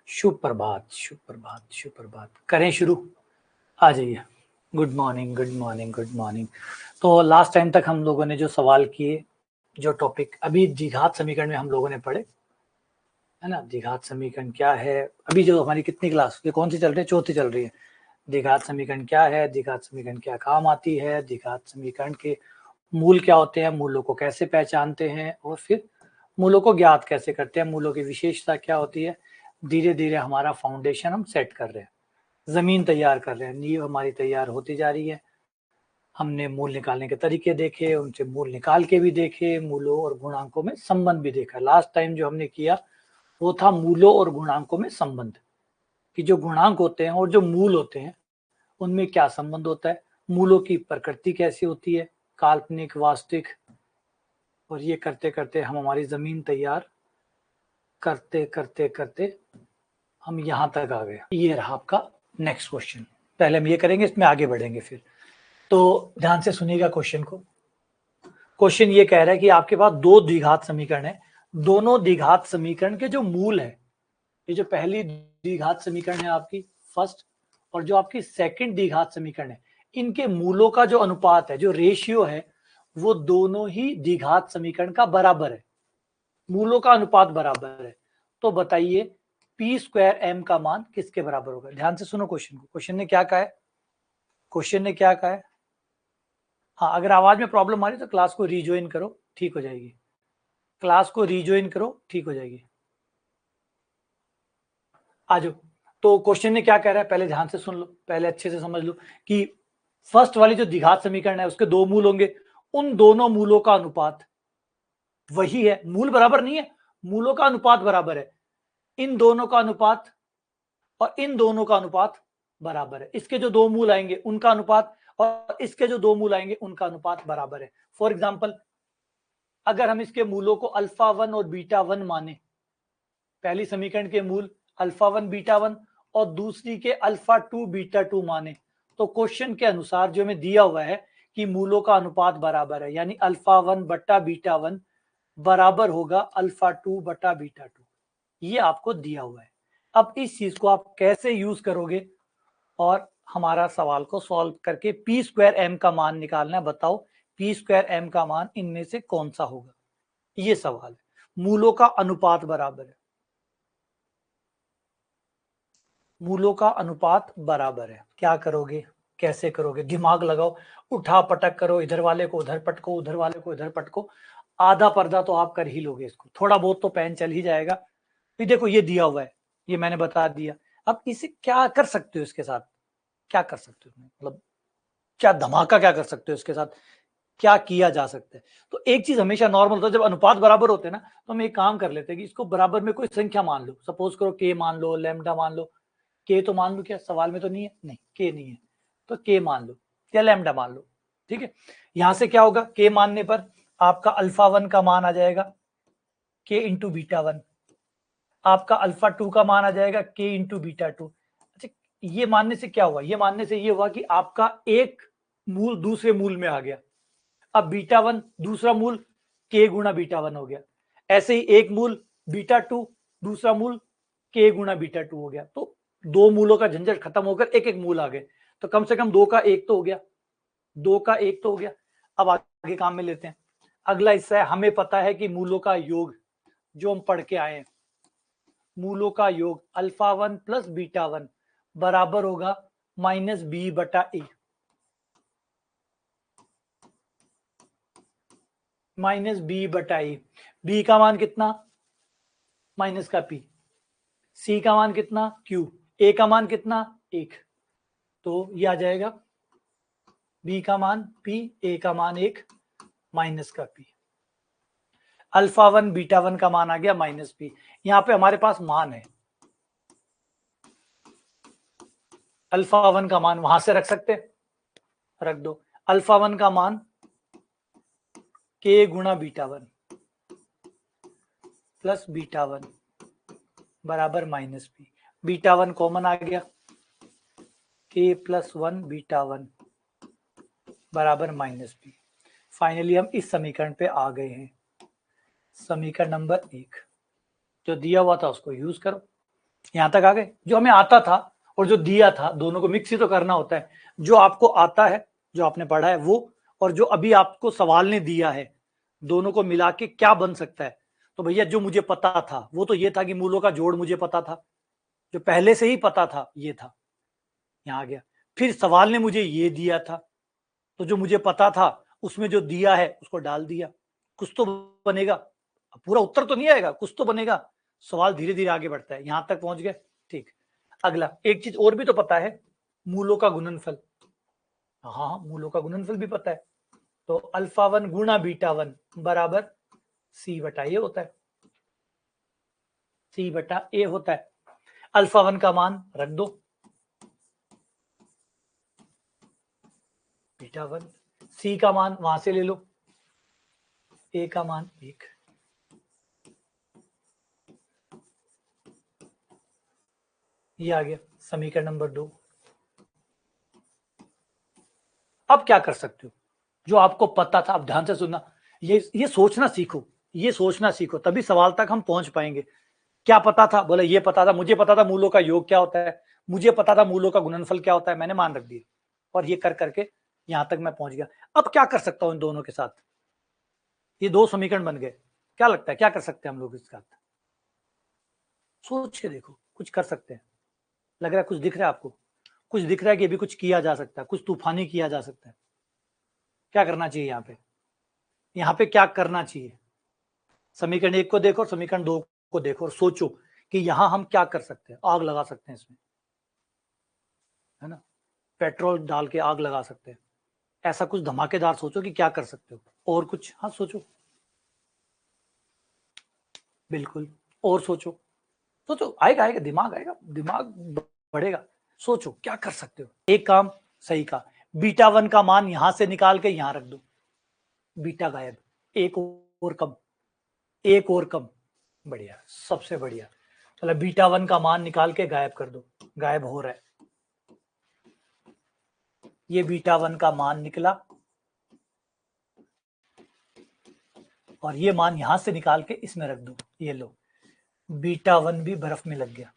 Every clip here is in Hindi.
शुभ प्रभात, शुभ प्रभात, शुभ प्रभात। करें शुरू, आ जाइए। Good morning, good morning, good morning. तो लास्ट टाइम तक हम लोगों ने जो सवाल किए, जो टॉपिक अभी द्विघात समीकरण में हम लोगों ने पढ़े, है ना। द्विघात समीकरण क्या है, अभी जो हमारी कितनी क्लास, ये कौन सी चल रही है? चौथी चल रही है। द्विघात समीकरण क्या है, द्विघात समीकरण क्या काम आती है, द्विघात समीकरण के मूल क्या होते हैं, मूलों को कैसे पहचानते हैं, और फिर मूलों को ज्ञात कैसे करते हैं, मूलों की विशेषता क्या होती है। धीरे धीरे हमारा फाउंडेशन हम सेट कर रहे हैं, जमीन तैयार कर रहे हैं, नींव हमारी तैयार होती जा रही है। हमने मूल निकालने के तरीके देखे, उनसे मूल निकाल के भी देखे, मूलों और गुणांकों में संबंध भी देखा। लास्ट टाइम जो हमने किया वो था मूलों और गुणांकों में संबंध, कि जो गुणांक होते हैं और जो मूल होते हैं उनमें क्या संबंध होता है, मूलों की प्रकृति कैसी होती है, काल्पनिक, वास्तविक। और ये करते करते हम हमारी जमीन तैयार करते करते करते हम यहाँ तक आ गए। ये रहा आपका नेक्स्ट क्वेश्चन। पहले हम ये करेंगे, इसमें आगे बढ़ेंगे फिर। तो ध्यान से सुनिएगा क्वेश्चन को। क्वेश्चन ये कह रहा है कि आपके पास दो द्विघात समीकरण है, दोनों द्विघात समीकरण के जो मूल है, ये जो पहली द्विघात समीकरण है आपकी फर्स्ट, और जो आपकी सेकंड द्विघात समीकरण है, इनके मूलों का जो अनुपात है, जो रेशियो है, वो दोनों ही द्विघात समीकरण का बराबर है। मूलों का अनुपात बराबर है। तो बताइए पी स्क्वायर एम का मान किसके बराबर होगा। ध्यान से सुनो क्वेश्चन को। क्वेश्चन ने क्या कहा है, क्वेश्चन ने क्या कहा है। हाँ, अगर आवाज में प्रॉब्लम आ रही तो क्लास को रिज्वाइन करो, ठीक हो जाएगी। क्लास को रिज्वाइन करो, ठीक हो जाएगी। आ जाओ। तो क्वेश्चन ने क्या कह रहा है, पहले ध्यान से सुन लो, पहले अच्छे से समझ लो कि फर्स्ट वाली जो द्विघात समीकरण है उसके दो मूल होंगे, उन दोनों मूलों का अनुपात वही है। मूल बराबर नहीं है, मूलों का अनुपात बराबर है। इन दोनों का अनुपात और इन दोनों का अनुपात बराबर है। इसके जो दो मूल आएंगे उनका अनुपात और इसके जो दो मूल आएंगे उनका अनुपात बराबर है। फॉर एग्जाम्पल, अगर हम इसके मूलों को अल्फा वन और बीटा वन माने, पहली समीकरण के मूल अल्फा वन बीटा वन और दूसरी के अल्फा टू बीटा टू माने, तो क्वेश्चन के अनुसार जो हमें दिया हुआ है कि मूलों का अनुपात बराबर है, यानी अल्फा वन बट्टा बीटा वन बराबर होगा अल्फा टू बटा बीटा टू, ये आपको दिया हुआ है। अब इस चीज को आप कैसे यूज करोगे और हमारा सवाल को सॉल्व करके पी स्क्वायर एम का मान निकालना है। बताओ पी स्क्वायर एम का मान इनमें से कौन सा होगा, ये सवाल है। मूलों का अनुपात बराबर है, मूलों का अनुपात बराबर है। क्या करोगे, कैसे करोगे, दिमाग लगाओ, उठा पटक करो, इधर वाले को उधर पटको, उधर वाले को इधर पटको। आधा पर्दा तो आप कर ही लोगे इसको, थोड़ा बहुत तो पेन चल ही जाएगा। फिर देखो ये दिया हुआ है, ये मैंने बता दिया। अब इसे क्या कर सकते हो, इसके साथ क्या कर सकते हो, मतलब क्या धमाका क्या कर सकते हो इसके साथ, क्या किया जा सकता है। तो एक चीज हमेशा नॉर्मल होता है, जब अनुपात बराबर होते हैं ना, तो हम एक काम कर लेते हैं कि इसको बराबर में कोई संख्या मान लो। सपोज करो के मान लो, लैम्डा मान लो। के तो मान लो, क्या सवाल में तो नहीं है, नहीं के नहीं है, तो के मान लो या लैम्डा मान लो। ठीक है, यहां से क्या होगा, के मानने पर आपका अल्फा वन का मान आ जाएगा के इंटू बीटा वन, आपका अल्फा टू का मान आ जाएगा के इंटू बीटा टू। अच्छा, ये मानने से क्या हुआ, ये मानने से ये हुआ कि आपका एक मूल दूसरे मूल में आ गया। अब बीटा वन दूसरा मूल के गुणा बीटा वन हो गया, ऐसे ही एक मूल बीटा टू दूसरा मूल के गुणा बीटा टू हो गया। तो दो मूलों का झंझट खत्म होकर एक एक मूल आ गए, तो कम से कम दो का एक तो हो गया, दो का एक तो हो गया। अब आगे काम में लेते हैं। अगला हिस्सा है, हमें पता है कि मूलों का योग, जो हम पढ़ के आए हैं, मूलों का योग alpha one plus beta one बराबर होगा माइनस बी बटा ए, माइनस बी बटा ए। बी का मान कितना, माइनस का पी। सी का मान कितना, क्यू। ए का मान कितना, एक। तो ये आ जाएगा बी का मान पी, ए का मान एक, माइनस का P. Alpha one beta one का मान आ गया माइनस पी। यहां पे हमारे पास मान है, अल्फा वन का मान वहां से रख सकते, रख दो। अल्फा वन का मान के गुणा beta one plus beta one बराबर minus P. Beta one common आ गया, K plus one beta one बराबर माइनस पी। फाइनली हम इस समीकरण पे आ गए हैं। समीकरण नंबर एक जो दिया हुआ था उसको यूज करो, यहां तक आ गए। जो हमें आता था और जो दिया था दोनों को मिक्स ही तो करना होता है। जो आपको आता है, जो आपने पढ़ा है वो, और जो अभी आपको सवाल ने दिया है, दोनों को मिला के क्या बन सकता है। तो भैया जो मुझे पता था वो तो ये था कि मूलों का जोड़ मुझे पता था, जो पहले से ही पता था ये था, यहां आ गया। फिर सवाल ने मुझे ये दिया था, तो जो मुझे पता था उसमें जो दिया है उसको डाल दिया, कुछ तो बनेगा। पूरा उत्तर तो नहीं आएगा, कुछ तो बनेगा। सवाल धीरे धीरे आगे बढ़ता है, यहां तक पहुंच गए। ठीक, अगला एक चीज और भी तो पता है, मूलों का गुणनफल। हाँ, मूलों का गुणनफल भी पता है। तो अल्फा वन गुणा बीटा वन बराबर सी बटा ए होता है, सी बटा ए होता है। अल्फा वन का मान रख दो, बीटा वन, सी का मान वहां से ले लो, ए का मान 1। ये आ गया समीकरण नंबर 2। अब क्या कर सकते हो, जो आपको पता था। अब ध्यान से सुनना, ये सोचना सीखो, ये सोचना सीखो, तभी सवाल तक हम पहुंच पाएंगे। क्या पता था, बोले ये पता था, मुझे पता था मूलों का योग क्या होता है, मुझे पता था मूलों का गुणनफल क्या होता है, मैंने मान रख दिया और ये कर करके यहां तक मैं पहुंच गया। अब क्या कर सकता हूं इन दोनों के साथ, ये दो समीकरण बन गए। क्या लगता है क्या कर सकते हैं हम लोग इसके साथ, सोच के देखो, कुछ कर सकते हैं। लग रहा है कुछ दिख रहा है आपको, कुछ दिख रहा है कि अभी कुछ किया जा सकता है, कुछ तूफानी किया जा सकता है। क्या करना चाहिए यहाँ पे, यहाँ पे क्या करना चाहिए, समीकरण 1 को देखो और समीकरण 2 को देखो और सोचो कि यहां हम क्या कर सकते हैं। आग लगा सकते हैं इसमें, है ना, पेट्रोल डाल के आग लगा सकते हैं। ऐसा कुछ धमाकेदार सोचो कि क्या कर सकते हो। और कुछ, हाँ सोचो, बिल्कुल, और सोचो, सोचो, आएगा आएगा, दिमाग आएगा, दिमाग बढ़ेगा। सोचो क्या कर सकते हो। एक काम सही का, बीटा वन का मान यहां से निकाल के यहां रख दो, बीटा गायब, एक और कम, एक और कम, बढ़िया, सबसे बढ़िया। चलो बीटा वन का मान निकाल के गायब कर दो, गायब हो रहा है। ये बीटा वन का मान निकला और ये मान यहां से निकाल के इसमें रख दो, ये लो, बीटा वन भी बर्फ में लग गया।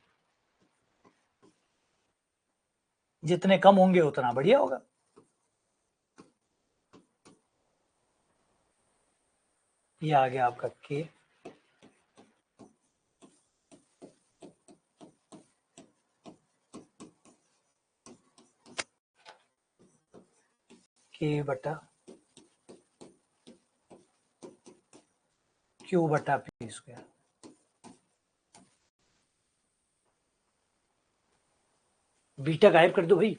जितने कम होंगे उतना बढ़िया होगा। ये आ गया आपका के बटा क्यू बटा पी स्क्वायर। बीटा गायब कर दो भाई।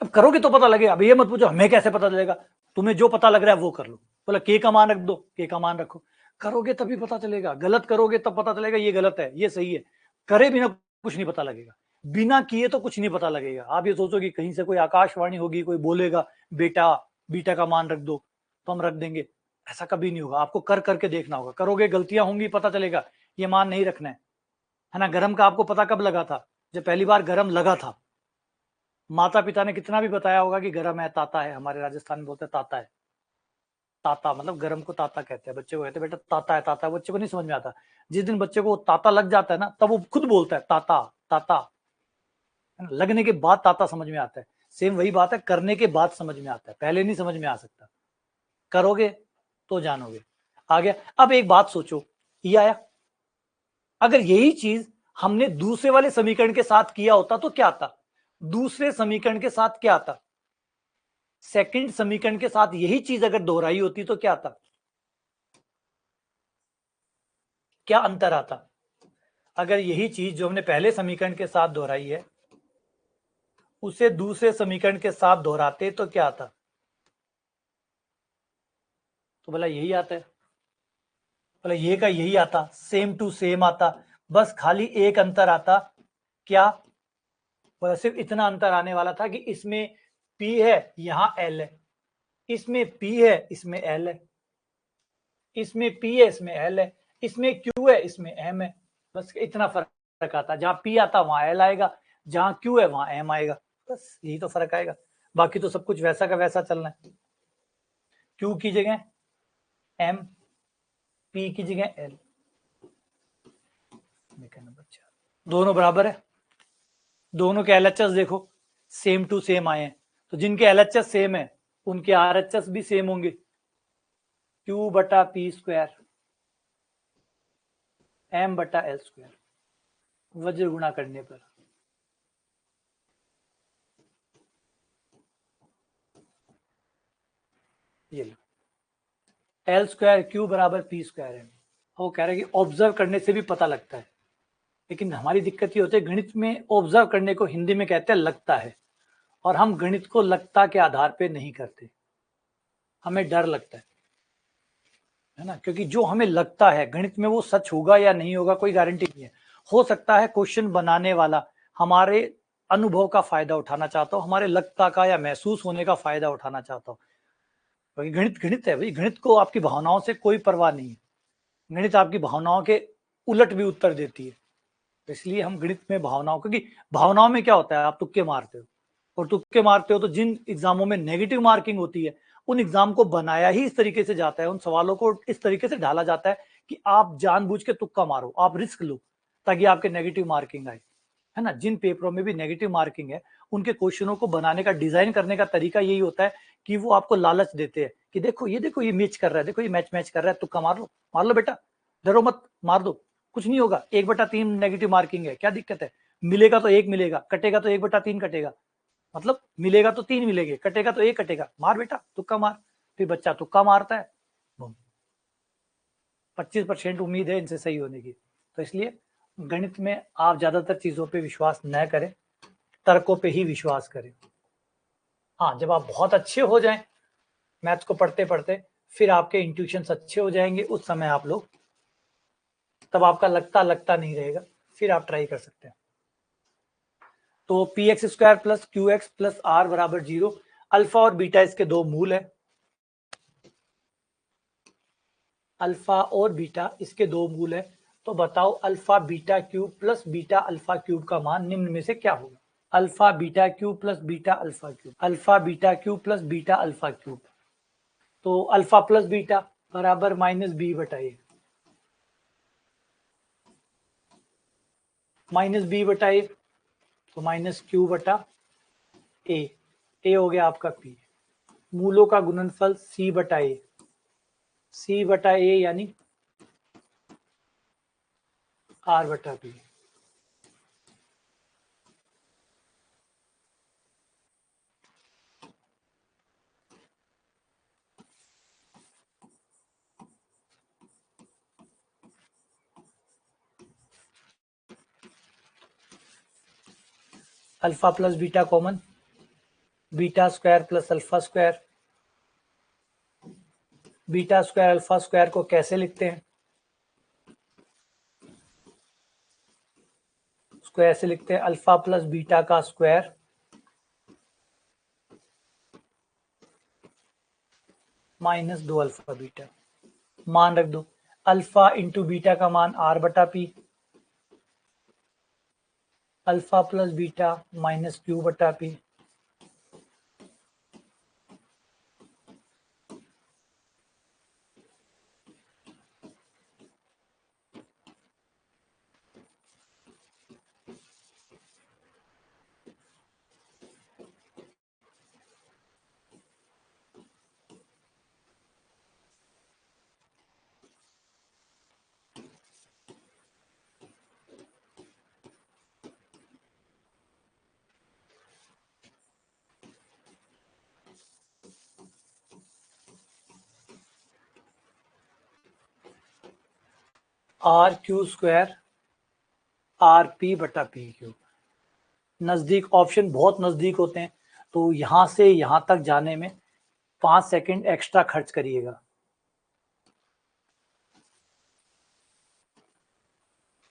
अब करोगे तो पता लगेगा। अब ये मत पूछो हमें कैसे पता चलेगा, तुम्हें जो पता लग रहा है वो कर लो। बोला के का मान रख दो, के का मान रखो, करोगे तभी पता चलेगा। गलत करोगे तब पता चलेगा ये गलत है ये सही है। करे बिना कुछ नहीं पता लगेगा, बिना किए तो कुछ नहीं पता लगेगा। आप ये सोचो कि कहीं से कोई आकाशवाणी होगी, कोई बोलेगा बेटा बीटा का मान रख दो तो हम रख देंगे, ऐसा कभी नहीं होगा। आपको कर करके देखना होगा, करोगे गलतियां होंगी, पता चलेगा ये मान नहीं रखना है ना। गरम का आपको पता कब लगा था, जब पहली बार गरम लगा था। माता पिता ने कितना भी बताया होगा कि गरम है, ताता है, हमारे राजस्थान में बोलते हैं ताता है। ताता मतलब गरम को ताता कहते हैं। बच्चे को कहते हैं बेटा ताता है, ताता है। बच्चे को नहीं समझ में आता। जिस दिन बच्चे को ताता लग जाता है ना, तब वो खुद बोलता है ताता ताता, है ना? लगने के बाद ताता समझ में आता है। सेम वही बात है, करने के बाद समझ में आता है, पहले नहीं समझ में आ सकता। करोगे तो जानोगे। आ गया। अब एक बात सोचो, ये आया, अगर यही चीज हमने दूसरे वाले समीकरण के साथ किया होता तो क्या आता, दूसरे समीकरण के साथ क्या आता, सेकंड समीकरण के साथ यही चीज अगर दोहराई होती तो क्या आता, क्या अंतर आता। अगर यही चीज जो हमने पहले समीकरण के साथ दोहराई है उसे दूसरे समीकरण के साथ दोहराते तो क्या आता, तो बोला यही आता है, बोला ये का यही आता, सेम टू सेम आता। बस खाली एक अंतर आता, क्या, बोला सिर्फ इतना अंतर आने वाला था कि इसमें P है, यहां L है, इसमें P है, इसमें L है, इसमें P है, इसमें L है, इसमें Q है, इसमें M है। बस इतना फर्क आता, जहां P आता वहां L आएगा, जहां Q है वहां M आएगा। बस यही तो फर्क आएगा, बाकी तो सब कुछ वैसा का वैसा चलना है। Q की जगह M, P की जगह L। नंबर 4, दोनों बराबर है, दोनों के एलएचएस देखो सेम टू सेम आए हैं, तो जिनके एलएचएस सेम है उनके आरएचएस भी सेम होंगे, Q बटा पी स्क्वायर M बटा L स्क्वायर, वज्र गुणा करने पर। ये लो L स्क्वायर Q बराबर पी स्क्वायर है। वो कह रहे हैं कि ऑब्जर्व करने से भी पता लगता है, लेकिन हमारी दिक्कत ये होती है गणित में ऑब्जर्व करने को हिंदी में कहते हैं लगता है, और हम गणित को लगता के आधार पे नहीं करते, हमें डर लगता है ना, क्योंकि जो हमें लगता है गणित में वो सच होगा या नहीं होगा कोई गारंटी नहीं है। हो सकता है क्वेश्चन बनाने वाला हमारे अनुभव का फायदा उठाना चाहता हो, हमारे लगता का या महसूस होने का फायदा उठाना चाहता हो, क्योंकि गणित गणित है भाई, गणित को आपकी भावनाओं से कोई परवाह नहीं है, गणित आपकी भावनाओं के उलट भी उत्तर देती है। तो इसलिए हम गणित में भावनाओं, क्योंकि भावनाओं में क्या होता है, आप तुक्के मारते हो, और तुक्के मारते हो तो जिन एग्जामों में नेगेटिव मार्किंग होती है उन एग्जाम को बनाया ही इस तरीके से जाता है, उन सवालों को इस तरीके से ढाला जाता है कि आप जानबूझ के तुक्का मारो, आप रिस्क लो ताकि आपके नेगेटिव मार्किंग आए, है ना। जिन पेपरों में भी नेगेटिव मार्किंग है उनके क्वेश्चनों को बनाने का, डिजाइन करने का तरीका यही होता है कि वो आपको लालच देते हैं कि देखो ये मैच कर रहा है, देखो ये मैच कर रहा है, तुक्का मार लो बेटा, डरो मत, मार दो, कुछ नहीं होगा, 1/3 नेगेटिव मार्किंग है, क्या दिक्कत है, मिलेगा तो 1 मिलेगा, कटेगा तो 1/3 कटेगा, मतलब मिलेगा तो 3 मिलेंगे, कटेगा तो 1 कटेगा, मार बेटा तुक्का मार। फिर बच्चा तुक्का मारता है, 25% उम्मीद है इनसे सही होने की। तो इसलिए गणित में आप ज्यादातर चीजों पे विश्वास न करें, तर्कों पे ही विश्वास करें। हाँ, जब आप बहुत अच्छे हो जाएं मैथ्स को पढ़ते पढ़ते, फिर आपके इंट्यूशंस अच्छे हो जाएंगे, उस समय आप लोग, तब आपका लगता नहीं रहेगा, फिर आप ट्राई कर सकते हैं। तो P X square plus Q X plus R बराबर 0, अल्फा और बीटा इसके दो मूल है, अल्फा और बीटा इसके दो मूल है, तो बताओ alpha beta cube plus beta alpha cube का मान निम्न में से क्या होगा। Alpha beta cube plus beta alpha cube, alpha beta cube plus beta alpha cube, तो अल्फा प्लस बीटा बराबर माइनस बी बटा ए, माइनस बी बटा ए, तो माइनस क्यू बटा ए हो गया आपका पी, मूलों का गुणनफल सी बटा ए, सी बटा ए यानी आर बटा B. Alpha plus beta common, beta square plus alpha square, beta square alpha square को कैसे लिखते हैं, उसको ऐसे लिखते हैं अल्फा प्लस बीटा का स्क्वायर माइनस 2 अल्फा बीटा, मान रख दो अल्फा इंटू बीटा का मान आर बटा P, alpha plus beta minus Q बटा P, R Q square R P बटा पी क्यू। नजदीक ऑप्शन बहुत नजदीक होते हैं, तो यहां से यहां तक जाने में 5 सेकंड एक्स्ट्रा खर्च करिएगा।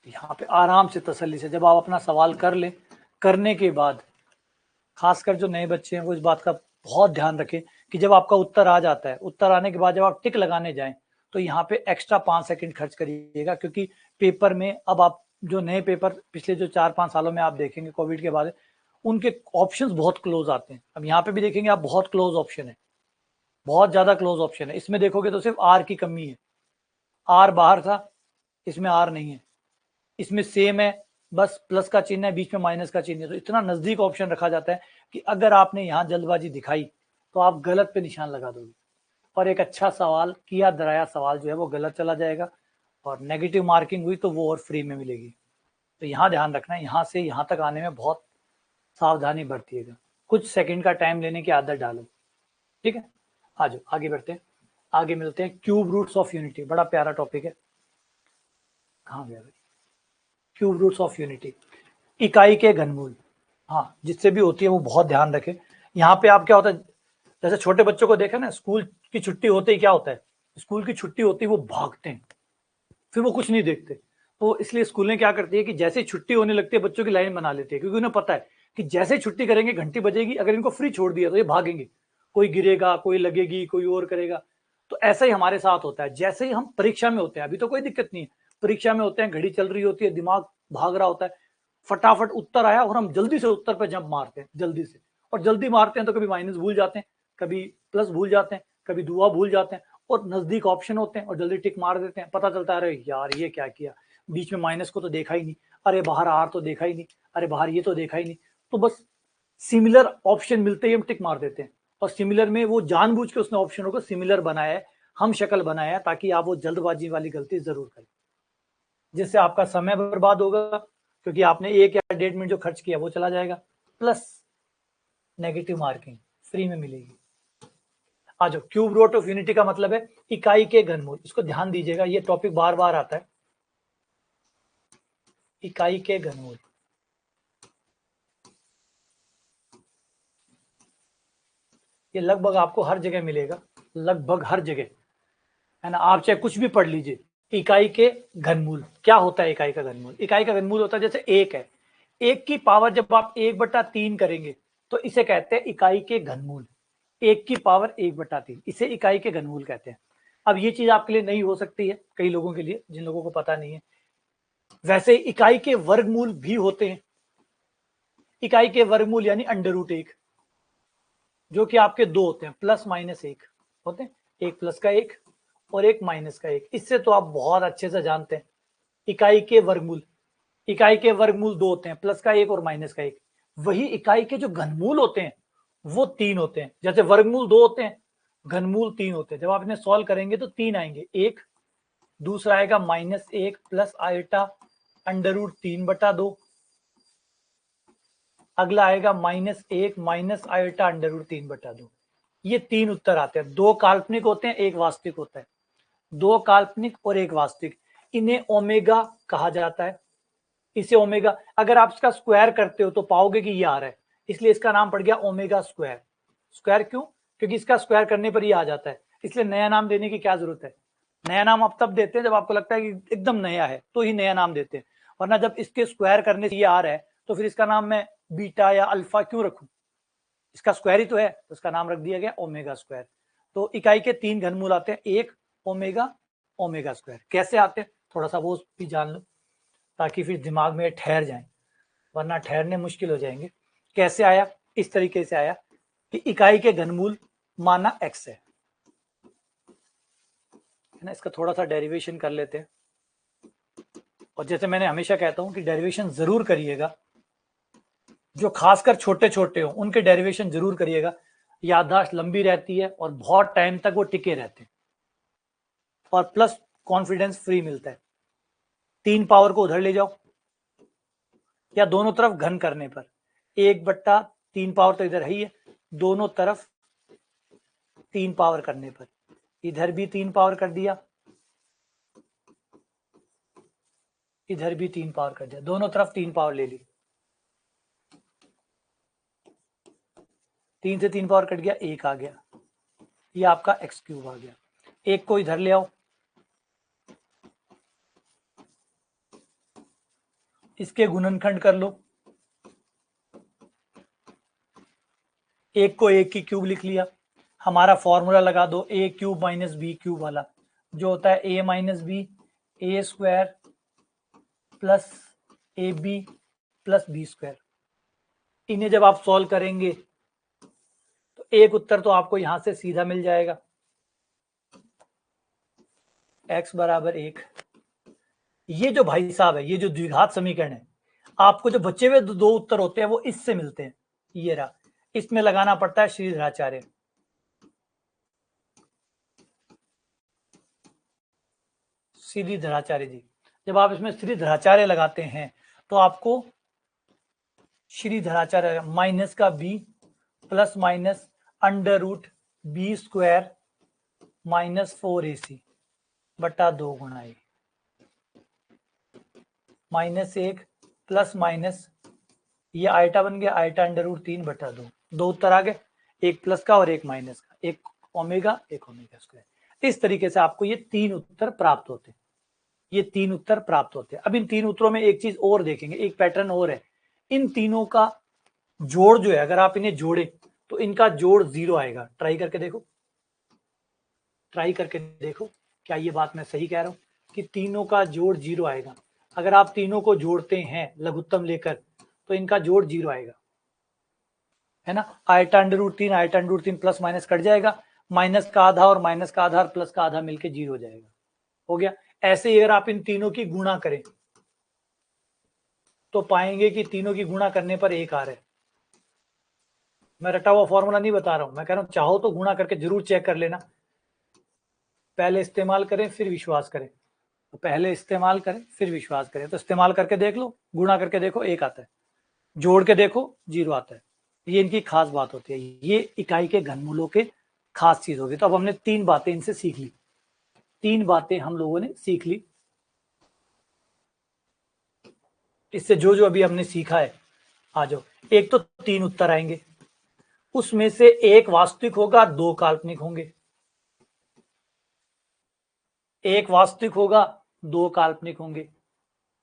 यहाँ पे आराम से तसल्ली से जब आप अपना सवाल कर लें, करने के बाद खासकर जो नए बच्चे हैं वो इस बात का बहुत ध्यान रखें कि जब आपका उत्तर आ जाता है, उत्तर आने के बाद जब आप टिक लगाने जाएं तो यहाँ पे एक्स्ट्रा 5 सेकंड खर्च करिएगा, क्योंकि पेपर में अब आप जो नए पेपर पिछले जो 4-5 सालों में आप देखेंगे कोविड के बाद, उनके ऑप्शंस बहुत क्लोज आते हैं। अब यहाँ पे भी देखेंगे आप, बहुत क्लोज ऑप्शन है, बहुत ज्यादा क्लोज ऑप्शन है। इसमें देखोगे तो सिर्फ आर की कमी है, आर बाहर था, इसमें आर नहीं है, इसमें सेम है, बस प्लस का चिन्ह है, बीच में माइनस का चिन्ह है, तो इतना नजदीक ऑप्शन रखा जाता है कि अगर आपने यहाँ जल्दबाजी दिखाई तो आप गलत पे निशान लगा दोगे और एक अच्छा सवाल किया डराया सवाल जो है वो गलत चला जाएगा और नेगेटिव मार्किंग हुई तो वो और फ्री में मिलेगी। तो यहाँ ध्यान रखना है, यहाँ से यहाँ तक आने में बहुत सावधानी बरतिएगा, कुछ सेकंड का टाइम लेने की आदत डालो, ठीक है। आ जाओ आगे बढ़ते हैं, आगे मिलते हैं क्यूब रूट्स ऑफ यूनिटी, बड़ा प्यारा टॉपिक है। कहाँ गया भाई, क्यूब रूट्स ऑफ यूनिटी, इकाई के घनमूल। हाँ, जिससे भी होती है वो बहुत ध्यान रखें। यहाँ पे आप क्या होता है, जैसे छोटे बच्चों को देखा ना, स्कूल की छुट्टी होते ही क्या होता है, स्कूल की छुट्टी होती है वो भागते हैं, फिर वो कुछ नहीं देखते। तो इसलिए स्कूलें क्या करती है कि जैसे ही छुट्टी होने लगती है बच्चों की लाइन बना लेती है, क्योंकि उन्हें पता है कि जैसे ही छुट्टी करेंगे घंटी बजेगी, अगर इनको फ्री छोड़ दिया तो ये भागेंगे, कोई गिरेगा, कोई लगेगी, कोई और करेगा। तो ऐसा ही हमारे साथ होता है, जैसे ही हम परीक्षा में होते हैं, अभी तो कोई दिक्कत नहीं है, परीक्षा में होते हैं, घड़ी चल रही होती है, दिमाग भाग रहा होता है, फटाफट उत्तर आया और हम जल्दी से उत्तर पे जंप मारते हैं जल्दी से, और जल्दी मारते हैं तो कभी माइनस भूल जाते हैं, कभी प्लस भूल जाते हैं, कभी दुआ भूल जाते हैं, और नजदीक ऑप्शन होते हैं और जल्दी टिक मार देते हैं, पता चलता है अरे यार ये क्या किया, बीच में माइनस को तो देखा ही नहीं, अरे बाहर आर तो देखा ही नहीं, अरे बाहर ये तो देखा ही नहीं। तो बस सिमिलर ऑप्शन मिलते ही हम टिक मार देते हैं, और सिमिलर में वो जानबूझ के उसने ऑप्शनों को सिमिलर बनाया है, हम शक्ल बनाया है, ताकि आप वो जल्दबाजी वाली गलती जरूर करें, जिससे आपका समय बर्बाद होगा, क्योंकि आपने 1 या 1.5 मिनट जो खर्च किया वो चला जाएगा, प्लस नेगेटिव मार्किंग फ्री में मिलेगी। आ जाओ, क्यूब रूट ऑफ यूनिटी का मतलब है इकाई के घनमूल, इसको ध्यान दीजिएगा, ये टॉपिक बार बार आता है, इकाई के घनमूल। ये लगभग आपको हर जगह मिलेगा, लगभग हर जगह, है ना, आप चाहे कुछ भी पढ़ लीजिए। इकाई के घनमूल क्या होता है, इकाई का घनमूल, इकाई का घनमूल होता है जैसे एक है, एक की पावर जब आप 1/3 करेंगे तो इसे कहते हैं इकाई के घनमूल, 1 की पावर 1/3, इसे इकाई के घनमूल कहते हैं। अब ये चीज आपके लिए नई हो सकती है कई लोगों के लिए, जिन लोगों को पता नहीं है। वैसे इकाई के वर्गमूल भी होते हैं, इकाई के वर्गमूल यानी √1, जो कि आपके दो होते हैं, प्लस माइनस एक होते हैं, एक प्लस का एक और एक माइनस का एक। इससे तो आप बहुत अच्छे से जानते हैं इकाई के वर्गमूल, इकाई के वर्गमूल दो होते हैं, प्लस का एक और माइनस का एक। वही इकाई के जो घनमूल होते हैं वो 3 होते हैं, जैसे वर्गमूल 2 होते हैं, घनमूल 3 होते हैं। जब आप इन्हें सॉल्व करेंगे तो 3 आएंगे, एक दूसरा आएगा -1 प्लस आयटा √3/2, अगला आएगा -1 माइनस आयटा √3/2। ये 3 उत्तर आते हैं, 2 काल्पनिक होते हैं, एक वास्तविक होता है, 2 काल्पनिक और एक वास्तविक। इन्हें ओमेगा कहा जाता है, इसे ओमेगा, अगर आप इसका स्क्वायर करते हो तो पाओगे कि ये आ रहा है, इसलिए इसका नाम पड़ गया ओमेगा स्क्वायर। स्क्वायर क्यों, क्योंकि इसका स्क्वायर करने पर ये आ जाता है, इसलिए नया नाम देने की क्या जरूरत है। नया नाम आप तब देते हैं जब आपको लगता है कि एकदम नया है तो ही नया नाम देते हैं, वरना जब इसके स्क्वायर करने से ये आ रहा है तो फिर इसका नाम मैं बीटा या अल्फा क्यों रखूं, इसका स्क्वायर ही तो है, तो इसका नाम रख दिया गया ओमेगा स्क्वायर। तो इकाई के 3 घनमूल आते हैं, एक ओमेगा, ओमेगा स्क्वायर। कैसे आते हैं थोड़ा सा वो भी जान लो, ताकि फिर दिमाग में ठहर जाए, वरना ठहरने मुश्किल हो जाएंगे। कैसे आया, इस तरीके से आया कि इकाई के घनमूल माना x है ना, इसका थोड़ा सा डेरिवेशन कर लेते हैं। और जैसे मैंने हमेशा कहता हूं कि डेरिवेशन जरूर करिएगा, जो खासकर छोटे छोटे हो उनके डेरिवेशन जरूर करिएगा, याददाश्त लंबी रहती है और बहुत टाइम तक वो टिके रहते हैं, और प्लस कॉन्फिडेंस फ्री मिलता है। 3 पावर को उधर ले जाओ या दोनों तरफ घन करने पर, 1/3 पावर तो इधर ही है, दोनों तरफ 3 पावर करने पर, इधर भी 3 पावर कर दिया, इधर भी 3 पावर कर दिया, दोनों तरफ 3 पावर ले ली, 3 से 3 पावर कट गया, 1 आ गया, ये आपका x³ आ गया। एक को इधर ले आओ, इसके गुणनखंड कर लो, एक को एक की क्यूब लिख लिया, हमारा फॉर्मूला लगा दो a³ माइनस b³ वाला, जो होता है a minus B a square plus ab plus b square. इन्हें जब आप सॉल्व करेंगे तो एक उत्तर तो आपको यहां से सीधा मिल जाएगा, x = 1। ये जो भाई साहब है, ये जो द्विघात समीकरण है, आपको जो बचे हुए दो उत्तर होते हैं वो इससे मिलते हैं। ये रहा, इसमें लगाना पड़ता है श्रीधराचार्य। श्रीधराचार्य जी, जब आप इसमें श्रीधराचार्य लगाते हैं तो आपको श्रीधराचार्य माइनस का B plus minus under root B square minus 4ac बटा 2 गुणा ए माइनस 1 प्लस माइनस ये आयटा बन गया, आयटा अंडर रूट 3 बटा 2, दो उत्तर आ गए, एक प्लस का और एक माइनस का, एक ओमेगा स्क्वायर। इस तरीके से आपको ये तीन उत्तर प्राप्त होते हैं, ये तीन उत्तर प्राप्त होते हैं। अब इन तीन उत्तरों में एक चीज और देखेंगे, एक पैटर्न और है, इन तीनों का जोड़ जो है अगर आप इन्हें जोड़े तो इनका जोड़ 0 आएगा। ट्राई करके देखो, ट्राई करके देखो क्या ये बात मैं सही कह रहा हूं कि तीनों का जोड़ 0 आएगा। अगर आप तीनों को जोड़ते हैं लघुत्तम लेकर तो इनका जोड़ 0 आएगा, है ना। Iota under root 3 iota under root 3 plus minus cut जाएगा, माइनस का आधा और माइनस का आधा प्लस का आधा मिलकर 0 हो जाएगा, हो गया। ऐसे ही अगर आप इन तीनों की गुणा करें तो पाएंगे कि तीनों की गुणा करने पर 1 आ रहा है। मैं रटा हुआ फॉर्मूला नहीं बता रहा हूं, मैं कह रहा हूं चाहो तो गुणा करके जरूर चेक कर लेना, पहले इस्तेमाल करें फिर विश्वास करें, तो पहले इस्तेमाल करें फिर विश्वास करें। तो इस्तेमाल करके देख लो, गुणा करके देखो 1 आता है, जोड़ के देखो 0 आता है। ये इनकी खास बात होती है, ये इकाई के घनमूलों के खास चीज होती है। तो अब हमने तीन बातें इनसे सीख ली, तीन बातें हम लोगों ने सीख ली इससे, जो जो अभी हमने सीखा है। आ जाओ, एक तो तीन उत्तर आएंगे, उसमें से एक वास्तविक होगा, दो काल्पनिक होंगे, एक वास्तविक होगा, दो काल्पनिक होंगे,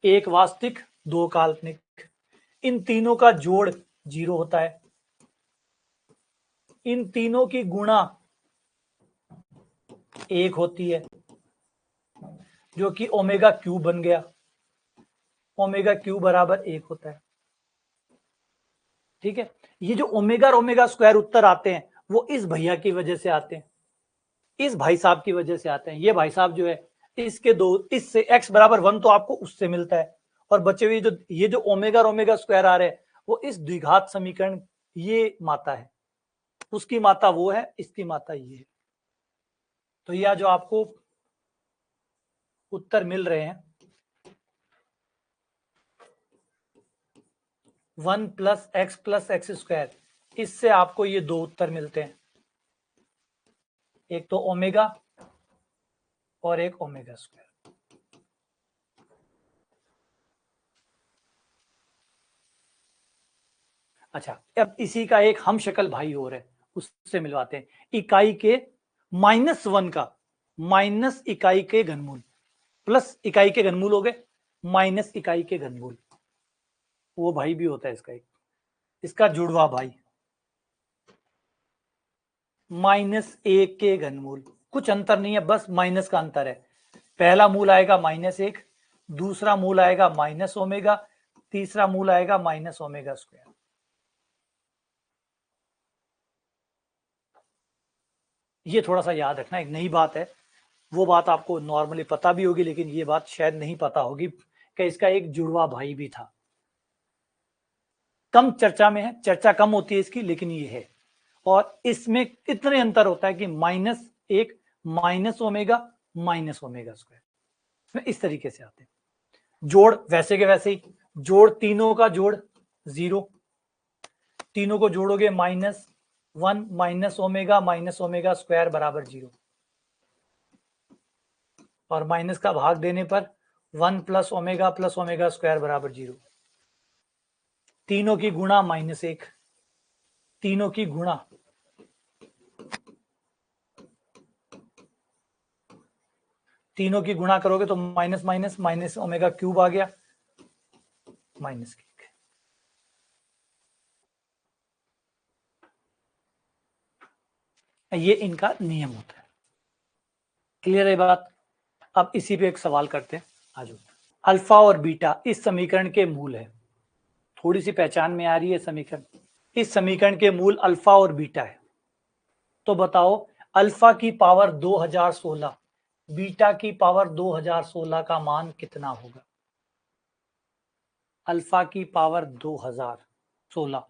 एक वास्तविक दो काल्पनिक। इन तीनों का जोड़ 0 होता है, इन तीनों की गुणा 1 होती है, जो कि ओमेगा क्यूब बन गया, ओमेगा क्यूब बराबर 1 होता है, ठीक है। ये जो ओमेगा और ओमेगा स्क्वायर उत्तर आते हैं वो इस भैया की वजह से आते हैं, इस भाई साहब की वजह से आते हैं। ये भाई साहब जो है इसके दो, इससे x बराबर 1 तो आपको उससे मिलता है, और बचे हुए जो ये जो ओमेगा और ओमेगा स्क्वायर आ रहे हैं वो इस द्विघात समीकरण, ये माता है, उसकी माता वो है, इसकी माता ये है। तो यह जो आपको उत्तर मिल रहे हैं 1 प्लस एक्स स्क्वायर, इससे आपको ये दो उत्तर मिलते हैं, एक तो ओमेगा और एक ओमेगा स्क्वायर। अच्छा, अब इसी का एक हम शक्ल भाई और है, उससे मिलवाते हैं। इकाई के -1 का माइनस इकाई के घनमूल प्लस इकाई के घनमूल हो गए माइनस इकाई के घनमूल, वो भाई भी होता है इसका एक, इसका जुड़वा भाई -1 के घनमूल, कुछ अंतर नहीं है, बस माइनस का अंतर है। पहला मूल आएगा -1, दूसरा मूल आएगा माइनस ओमेगा, तीसरा मूल आएगा माइनस ओमेगा स्क्वायर। ये थोड़ा सा याद रखना, एक नई बात है, वो बात आपको नॉर्मली पता भी होगी लेकिन ये बात शायद नहीं पता होगी कि इसका एक जुड़वा भाई भी था। कम चर्चा में है, चर्चा कम होती है इसकी, लेकिन ये है। और इसमें इतने अंतर होता है कि -1 माइनस ओमेगा स्क्वायर, इस तरीके से आते हैं। जोड़ वैसे के वैसे ही, जोड़ तीनों का जोड़ 0, तीनों को जोड़ोगे -1 माइनस ओमेगा स्क्वायर बराबर 0, और माइनस का भाग देने पर 1 प्लस ओमेगा स्क्वायर बराबर 0। तीनों की गुणा -1, तीनों की गुणा, तीनों की गुणा करोगे तो minus minus minus omega cube आ गया, माइनस के। ये इनका नियम होता है। क्लियर है बात। अब इसी पे एक सवाल करते हैं, आ जाओ। अल्फा और बीटा इस समीकरण के मूल है, थोड़ी सी पहचान में आ रही है समीकरण, इस समीकरण के मूल अल्फा और बीटा है। तो बताओ अल्फा की पावर 2016, बीटा की पावर 2016 का मान कितना होगा। अल्फा की पावर 2016,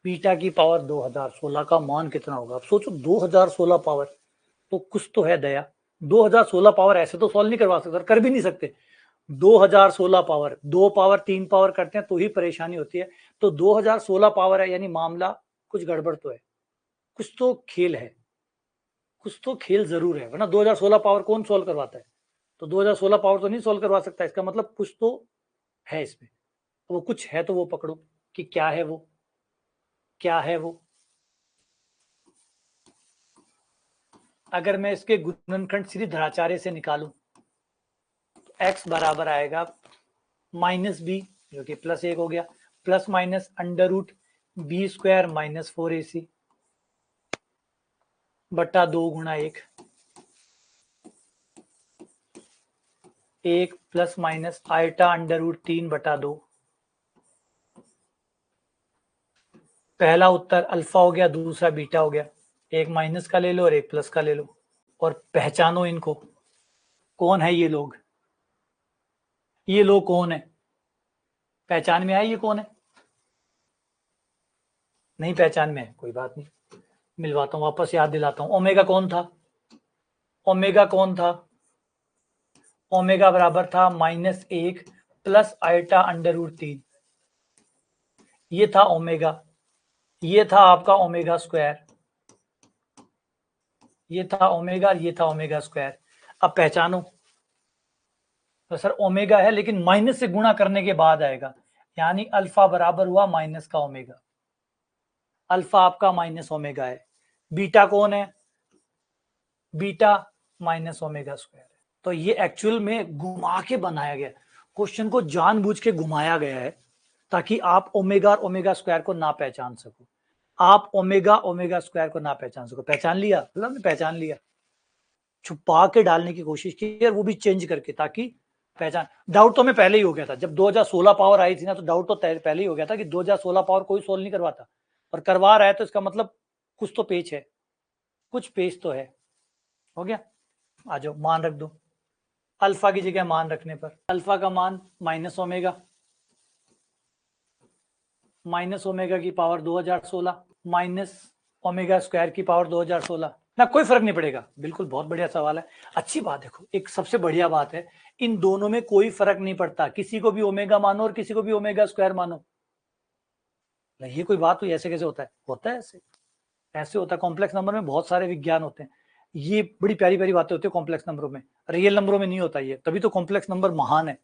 बीटा की पावर 2016 का मान कितना होगा? अब सोचो 2016 पावर, तो कुछ तो है दया। 2016 पावर ऐसे तो सॉल्व नहीं करवा सकते, कर भी नहीं सकते। 2016 पावर, 2 पावर 3 पावर करते हैं तो ही परेशानी होती है। तो 2016 पावर है, यानी मामला कुछ गड़बड़ तो है, कुछ तो खेल है, कुछ तो खेल जरूर है, वरना 2016 पावर कौन सॉल्व करवाता है? तो 2016 पावर तो नहीं सॉल्व करवा सकता, इसका मतलब कुछ तो है इसमें। तो वो कुछ है तो वो पकड़ो कि क्या है वो, क्या है वो। अगर मैं इसके गुणनखंड सीधी धराचार्य से निकालूं तो x बराबर आएगा माइनस बी, जो कि प्लस 1 हो गया, plus minus under root B square minus 4ac बट्टा 2 गुणा 1, 1 plus minus iota under root 3 बटा 2। पहला उत्तर अल्फा हो गया, दूसरा बीटा हो गया। एक माइनस का ले लो और एक प्लस का ले लो, और पहचानो इनको, कौन है ये लोग? ये लोग कौन है? पहचान में आए ये कौन है? नहीं पहचान में है, कोई बात नहीं, मिलवाता हूं, वापस याद दिलाता हूं। ओमेगा कौन था? ओमेगा कौन था? ओमेगा बराबर था -1 प्लस आयटा अंडर रूट 3। ये था ओमेगा, ये था आपका ओमेगा स्क्वायर, ये था ओमेगा, ये था ओमेगा स्क्वायर। अब पहचानो, तो सर ओमेगा है लेकिन माइनस से गुणा करने के बाद आएगा, यानी अल्फा बराबर हुआ माइनस का ओमेगा। अल्फा आपका माइनस ओमेगा है। बीटा कौन है? बीटा माइनस ओमेगा स्क्वायर है। तो ये एक्चुअल में घुमा के बनाया गया, क्वेश्चन को जानबूझ के घुमाया गया है ताकि आप ओमेगा और ओमेगा स्क्वायर को ना पहचान सको। आप ओमेगा ओमेगा स्क्वायर को ना पहचान सको। पहचान लिया? मतलब पहचान लिया, छुपा के डालने की कोशिश की और वो भी चेंज करके, ताकि पहचान। डाउट तो हमें पहले ही हो गया था, जब 2016 पावर आई थी ना, तो डाउट तो पहले ही हो गया था कि 2016 पावर कोई सोल्व नहीं करवाता, और करवा रहा है तो इसका मतलब कुछ तो पेच है, कुछ पेच तो है। हो गया? आ जाओ, मान रख दो। अल्फा की जगह मान रखने पर अल्फा का मान माइनस ओमेगा की पावर 2016 माइनस ओमेगा स्क्वायर की पावर 2016 ना, कोई फर्क नहीं पड़ेगा। बिल्कुल, बहुत बढ़िया सवाल है, अच्छी बात। देखो, एक सबसे बढ़िया बात है, इन दोनों में कोई फर्क नहीं पड़ता, किसी को भी ओमेगा मानो और किसी को भी ओमेगा स्क्वायर मानो। ये कोई बात हुई? ऐसे कैसे होता है? होता है ऐसे, ऐसे होता है। कॉम्प्लेक्स नंबर में बहुत सारे विज्ञान होते हैं, ये बड़ी प्यारी प्यारी बातें होती है कॉम्प्लेक्स नंबरों में, रियल नंबरों में नहीं होता ये, तभी तो कॉम्प्लेक्स नंबर महान है।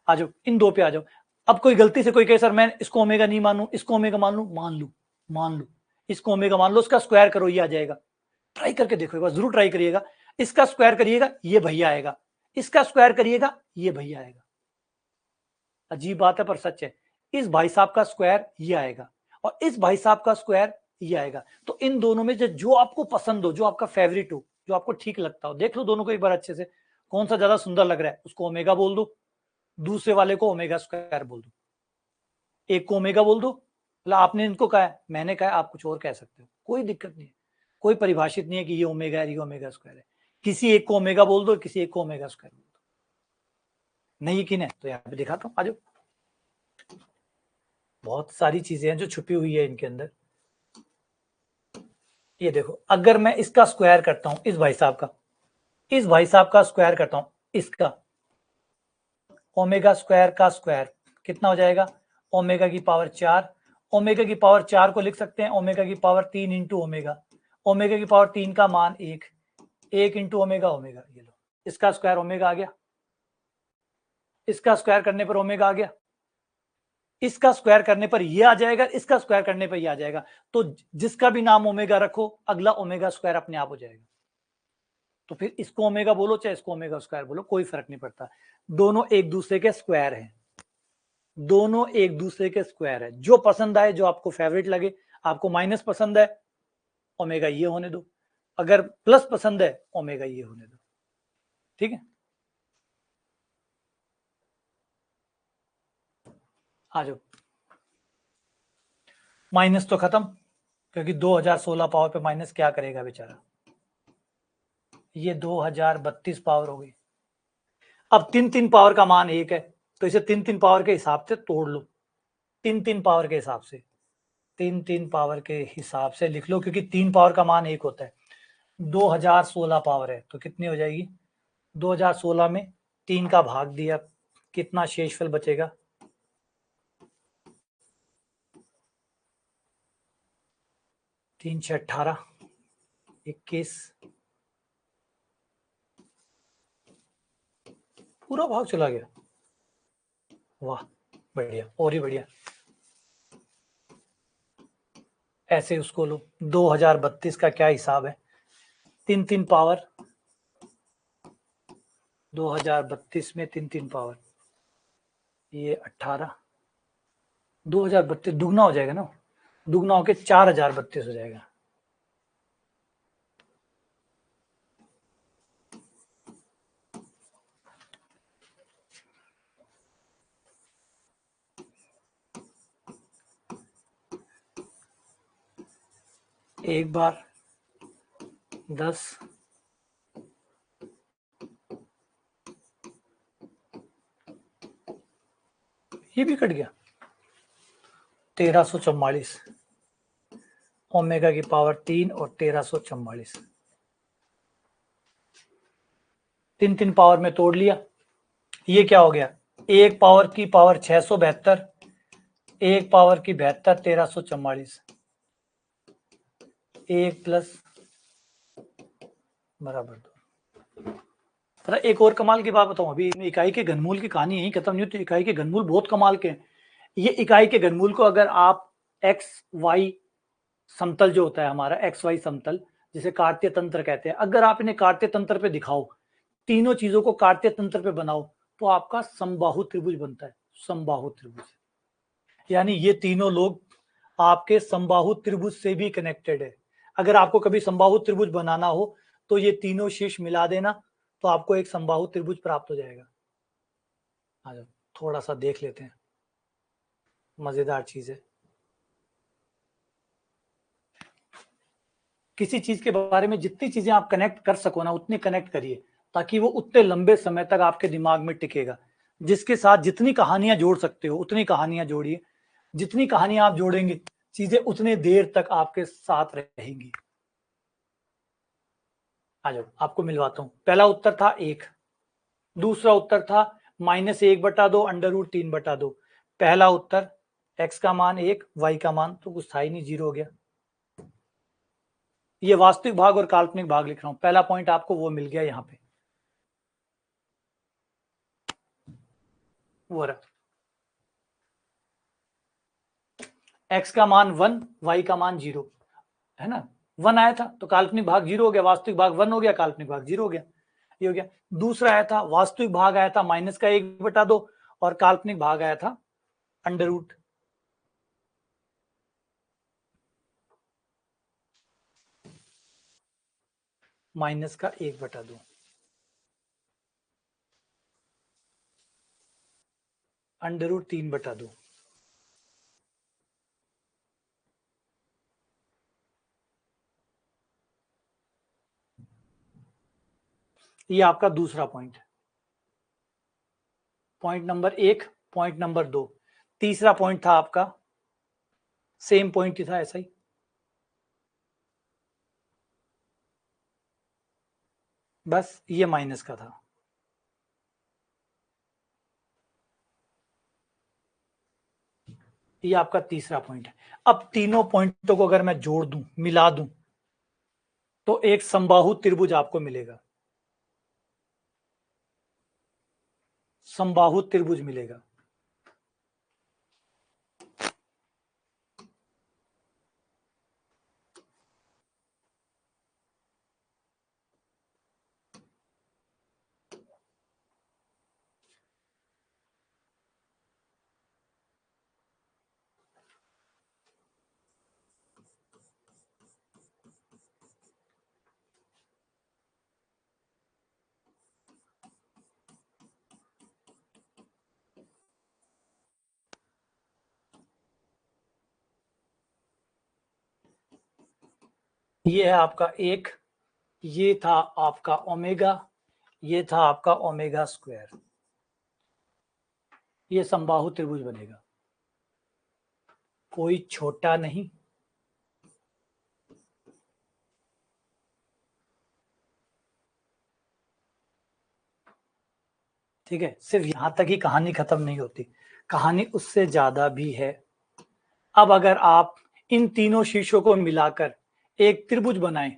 आ जाओ, इन दो पे आ जाओ। अब कोई गलती से कोई कहे सर मैं इसको ओमेगा नहीं मानू, इसको ओमेगा मान लू, मान लू, इसको ओमेगा मान लो, उसका स्क्वायर करो, ये आ जाएगा। ट्राई करके देखो एक बार, जरूर ट्राई करिएगा। इसका स्क्वायर करिएगा, ये भैया आएगा, इसका स्क्वायर करिएगा, ये भैया आएगा। अजीब बात है पर सच है। इस भाई साहब का स्क्वायर ये आएगा और इस भाई साहब का स्क्वायर ये आएगा। तो इन दोनों में जो आपको पसंद हो, जो आपका फेवरेट हो, जो आपको ठीक लगता हो, देख लो दोनों को एक बार अच्छे से, कौन सा ज्यादा सुंदर लग रहा है, उसको ओमेगा बोल दो, दूसरे वाले को ओमेगा स्क्वायर बोल दो। एक को ओमेगा बोल दो, मतलब आपने इनको कहा है, मैंने कहा है, आप कुछ और कह सकते हो, कोई दिक्कत नहीं है, कोई परिभाषित नहीं है कि ये ओमेगा है, ये ओमेगा स्क्वायर है। किसी एक को ओमेगा बोल दो, किसी एक को ओमेगा स्क्वायर बोल दो। नहीं यकीन है तो यहाँ पे दिखाता हूँ, आ जाओ। बहुत सारी चीजें हैं जो छुपी हुई है इनके अंदर। ये देखो, अगर मैं इसका स्क्वायर करता हूं, इस भाई साहब का, इस भाई साहब का स्क्वायर करता हूं, इसका ओमेगा स्क्वायर का स्क्वायर कितना हो जाएगा? ओमेगा की पावर 4। ओमेगा की पावर 4 को लिख सकते हैं ओमेगा की पावर 3 इंटू ओमेगा। ओमेगा की पावर 3 का मान 1, 1 इंटू ओमेगा, ओमेगा। ये लो, इसका स्क्वायर ओमेगा आ गया, इसका स्क्वायर करने पर ओमेगा आ गया, इसका स्क्वायर करने पर ये आ जाएगा, इसका स्क्वायर करने पर ये आ जाएगा। तो जिसका भी नाम ओमेगा रखो, अगला ओमेगा स्क्वायर अपने आप हो जाएगा। तो फिर इसको ओमेगा बोलो चाहे इसको ओमेगा स्क्वायर बोलो, कोई फर्क नहीं पड़ता, दोनों एक दूसरे के स्क्वायर हैं, दोनों एक दूसरे के स्क्वायर है। जो पसंद आए, जो आपको फेवरेट लगे, आपको माइनस पसंद है, ओमेगा ये होने दो, अगर प्लस पसंद है, ओमेगा ये होने दो। ठीक है, आ जाओ। माइनस तो खत्म, क्योंकि 2016 पावर पे माइनस क्या करेगा बेचारा, ये 2032 पावर हो गई। अब 3 3 पावर का मान 1 है, तो इसे 3-3 पावर के हिसाब से तोड़ लो, 3-3 पावर के हिसाब से, 3-3 पावर के हिसाब से लिख लो, क्योंकि 3 पावर का मान 1 होता है। 2016 पावर है तो कितनी हो जाएगी? 2016 में 3 का भाग दिया, कितना शेषफल बचेगा? 3 6 18, 21, पूरा भाग चला गया। वाह बढ़िया, और ही बढ़िया। ऐसे उसको लो, 2032 का क्या हिसाब है? 3-3 पावर, 2032 में 3-3 पावर, ये 18, 2032 दुगना हो जाएगा ना, दुगना होके 4032 हो जाएगा। एक बार 10, ये भी कट गया, 1344, ओमेगा की पावर 3 और 1344, 3-3 पावर में तोड़ लिया। ये क्या हो गया? एक पावर की पावर 672, एक पावर की 72, 1344, 1 प्लस बराबर 2। एक और कमाल की बात बताऊं, अभी इकाई के घनमूल की कहानी यही खत्म नहीं होती। इकाई के घनमूल बहुत कमाल के हैं। ये इकाई के घनमूल को अगर आप एक्स वाई समतल जो होता है हमारा, एक्स वाई समतल, जिसे कार्तीय तंत्र कहते हैं, अगर आप इन्हें कार्तीय तंत्र पे दिखाओ, तीनों चीजों को कार्तीय तंत्र पे बनाओ, तो आपका समबाहु त्रिभुज बनता है। समबाहु त्रिभुज यानी ये तीनों लोग आपके समबाहु त्रिभुज से भी कनेक्टेड है। अगर आपको कभी समबाहु त्रिभुज बनाना हो तो ये तीनों शीर्ष मिला देना, तो आपको एक समबाहु त्रिभुज प्राप्त हो जाएगा। आ जाओ थोड़ा सा देख लेते हैं, मजेदार चीज है। किसी चीज के बारे में जितनी चीजें आप कनेक्ट कर सको ना, उतनी कनेक्ट करिए, ताकि वो उतने लंबे समय तक आपके दिमाग में टिकेगा। जिसके साथ जितनी कहानियां जोड़ सकते हो उतनी कहानियां जोड़िए, जितनी कहानियां आप जोड़ेंगे चीजें उतने देर तक आपके साथ रहेंगी। आ जाओ आपको मिलवाता हूं। पहला उत्तर था 1, दूसरा उत्तर था -1/2 √3/2। पहला उत्तर x का मान 1, y का मान तो कुछ था ही नहीं, 0 हो गया। ये वास्तविक भाग और काल्पनिक भाग लिख रहा हूं, पहला पॉइंट आपको वो मिल गया यहां पे, वो रहा। x का मान 1, y का मान 0 है ना। 1 आया था तो काल्पनिक भाग 0 हो गया, वास्तविक भाग 1 हो गया, काल्पनिक भाग 0 हो गया, ये हो गया। दूसरा आया था, वास्तविक भाग आया था -1/2 और काल्पनिक भाग आया था अंडर रूट -1/2, अंडर रूट 3/2। ये आपका दूसरा point, point number 1, point number 2। तीसरा पॉइंट था आपका सेम पॉइंट ही था, ऐसा ही, बस ये माइनस का था। ये आपका तीसरा पॉइंट है। अब तीनों पॉइंटों को अगर मैं जोड़ दूं, मिला दूं, तो एक समबाहु त्रिभुज आपको मिलेगा, समबाहु त्रिभुज मिलेगा। ये है आपका एक, ये था आपका ओमेगा, ये था आपका ओमेगा स्क्वायर। ये समबाहु त्रिभुज बनेगा, कोई छोटा नहीं, ठीक है। सिर्फ यहां तक ही कहानी खत्म नहीं होती, कहानी उससे ज्यादा भी है। अब अगर आप इन तीनों शीर्षों को मिलाकर एक त्रिभुज बनाएं,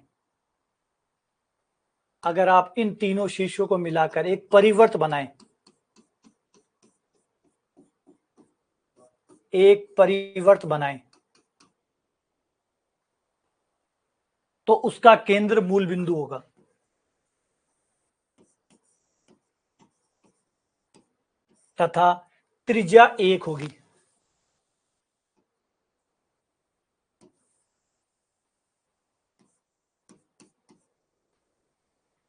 अगर आप इन तीनों शीर्षों को मिलाकर एक परिवर्त बनाएं, एक परिवर्त बनाएं, तो उसका केंद्र मूल बिंदु होगा, तथा त्रिज्या 1 होगी।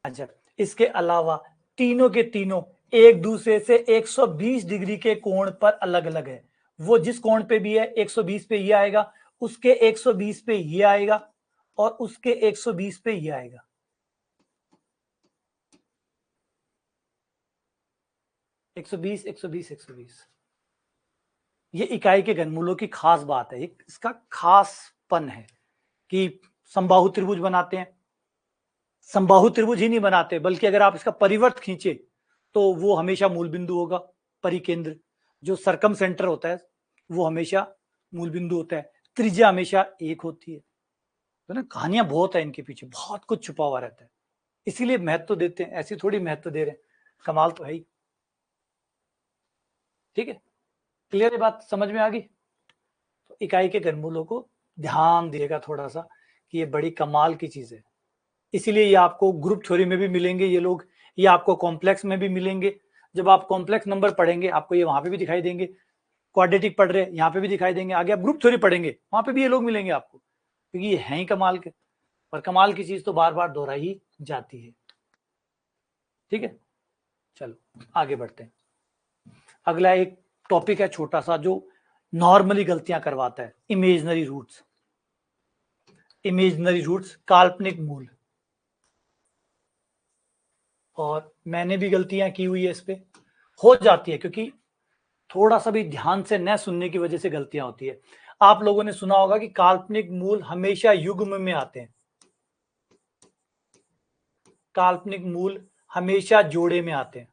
अच्छा, इसके अलावा तीनों के तीनों एक दूसरे से 120 डिग्री के कोण पर अलग अलग है। वो जिस कोण पे भी है 120 पे ये आएगा, उसके 120 पे ये आएगा, और उसके 120 पे ये आएगा। एक सौ बीस ये इकाई के घनमूलों की खास बात है, इसका खासपन है कि समबाहु त्रिभुज बनाते हैं, समबाहु त्रिभुज ही नहीं बनाते बल्कि अगर आप इसका परिवर्त खींचे तो वो हमेशा मूल बिंदु होगा, परिकेंद्र जो सरकम सेंटर होता है वो हमेशा मूल बिंदु होता है, त्रिज्या हमेशा 1 होती है। तो ना कहानियां बहुत है इनके पीछे, बहुत कुछ छुपा हुआ रहता है, इसीलिए महत्व देते हैं, ऐसी थोड़ी महत्व दे रहे हैं, कमाल तो है ही। ठीक है, क्लियर है बात, समझ में आ गई। तो इकाई के घनमूलों को ध्यान दिएगा थोड़ा सा कि ये बड़ी कमाल की चीज है, इसीलिए ये आपको ग्रुप थ्योरी में भी मिलेंगे ये लोग, ये आपको कॉम्प्लेक्स में भी मिलेंगे। जब आप कॉम्प्लेक्स नंबर पढ़ेंगे आपको ये वहां पे भी दिखाई देंगे, क्वाड्रेटिक पढ़ रहे हैं यहाँ पे भी दिखाई देंगे, आगे आप ग्रुप थ्योरी पढ़ेंगे वहां पे भी ये लोग मिलेंगे आपको, क्योंकि ये है ही कमाल के, और कमाल की चीज तो बार बार दोहराई ही जाती है। ठीक है, चलो आगे बढ़ते हैं। अगला एक टॉपिक है छोटा सा जो नॉर्मली गलतियां करवाता है, इमेजनरी रूट्स। इमेजनरी रूट्स, काल्पनिक मूल, और मैंने भी गलतियां की हुई है, इस पे हो जाती है क्योंकि थोड़ा सा भी ध्यान से न सुनने की वजह से गलतियां होती है। आप लोगों ने सुना होगा कि काल्पनिक मूल हमेशा युग्म में आते हैं, काल्पनिक मूल हमेशा जोड़े में आते हैं,